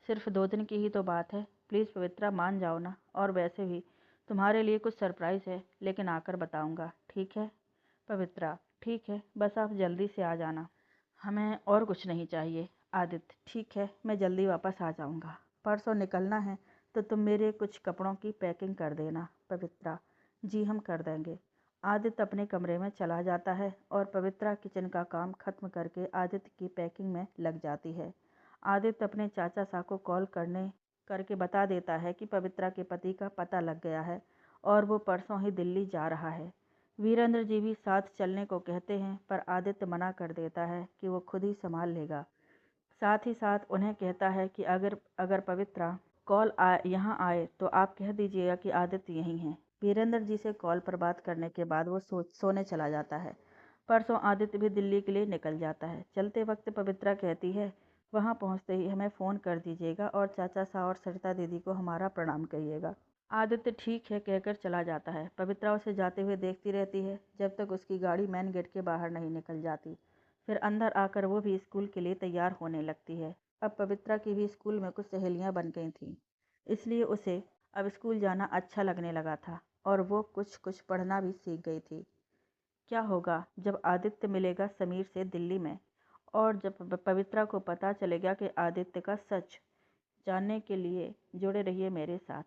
सिर्फ 2 दिन की ही तो बात है, प्लीज़ पवित्रा मान जाओ ना। और वैसे भी तुम्हारे लिए कुछ सरप्राइज़ है, लेकिन आकर बताऊंगा, ठीक है? पवित्रा, ठीक है, बस आप जल्दी से आ जाना, हमें और कुछ नहीं चाहिए। आदित्य, ठीक है, मैं जल्दी वापस आ जाऊंगा। परसों निकलना है तो तुम मेरे कुछ कपड़ों की पैकिंग कर देना। पवित्रा, जी हम कर देंगे। आदित्य अपने कमरे में चला जाता है और पवित्रा किचन का काम खत्म करके आदित्य की पैकिंग में लग जाती है। आदित्य अपने चाचा साहब को कॉल करके बता देता है कि पवित्रा के पति का पता लग गया है और वो परसों ही दिल्ली जा रहा है। वीरेंद्र जी भी साथ चलने को कहते हैं, पर आदित्य मना कर देता है कि वो खुद ही संभाल लेगा। साथ ही साथ उन्हें कहता है कि अगर अगर पवित्रा यहाँ आए तो आप कह दीजिएगा कि आदित्य यहीं है। वीरेंद्र जी से कॉल पर बात करने के बाद वो सोने चला जाता है। परसों आदित्य भी दिल्ली के लिए निकल जाता है। चलते वक्त पवित्रा कहती है, वहाँ पहुँचते ही हमें फ़ोन कर दीजिएगा और चाचा साहब और सरिता दीदी को हमारा प्रणाम कहिएगा। आदित्य ठीक है कहकर चला जाता है। पवित्रा उसे जाते हुए देखती रहती है जब तक उसकी गाड़ी मेन गेट के बाहर नहीं निकल जाती। फिर अंदर आकर वो भी स्कूल के लिए तैयार होने लगती है। अब पवित्रा की भी स्कूल में कुछ सहेलियां बन गई थीं, इसलिए उसे अब स्कूल जाना अच्छा लगने लगा था और वो कुछ कुछ पढ़ना भी सीख गई थी। क्या होगा जब आदित्य मिलेगा समीर से दिल्ली में, और जब पवित्रा को पता चलेगा कि आदित्य का सच जानने के लिए जुड़े रहिए मेरे साथ।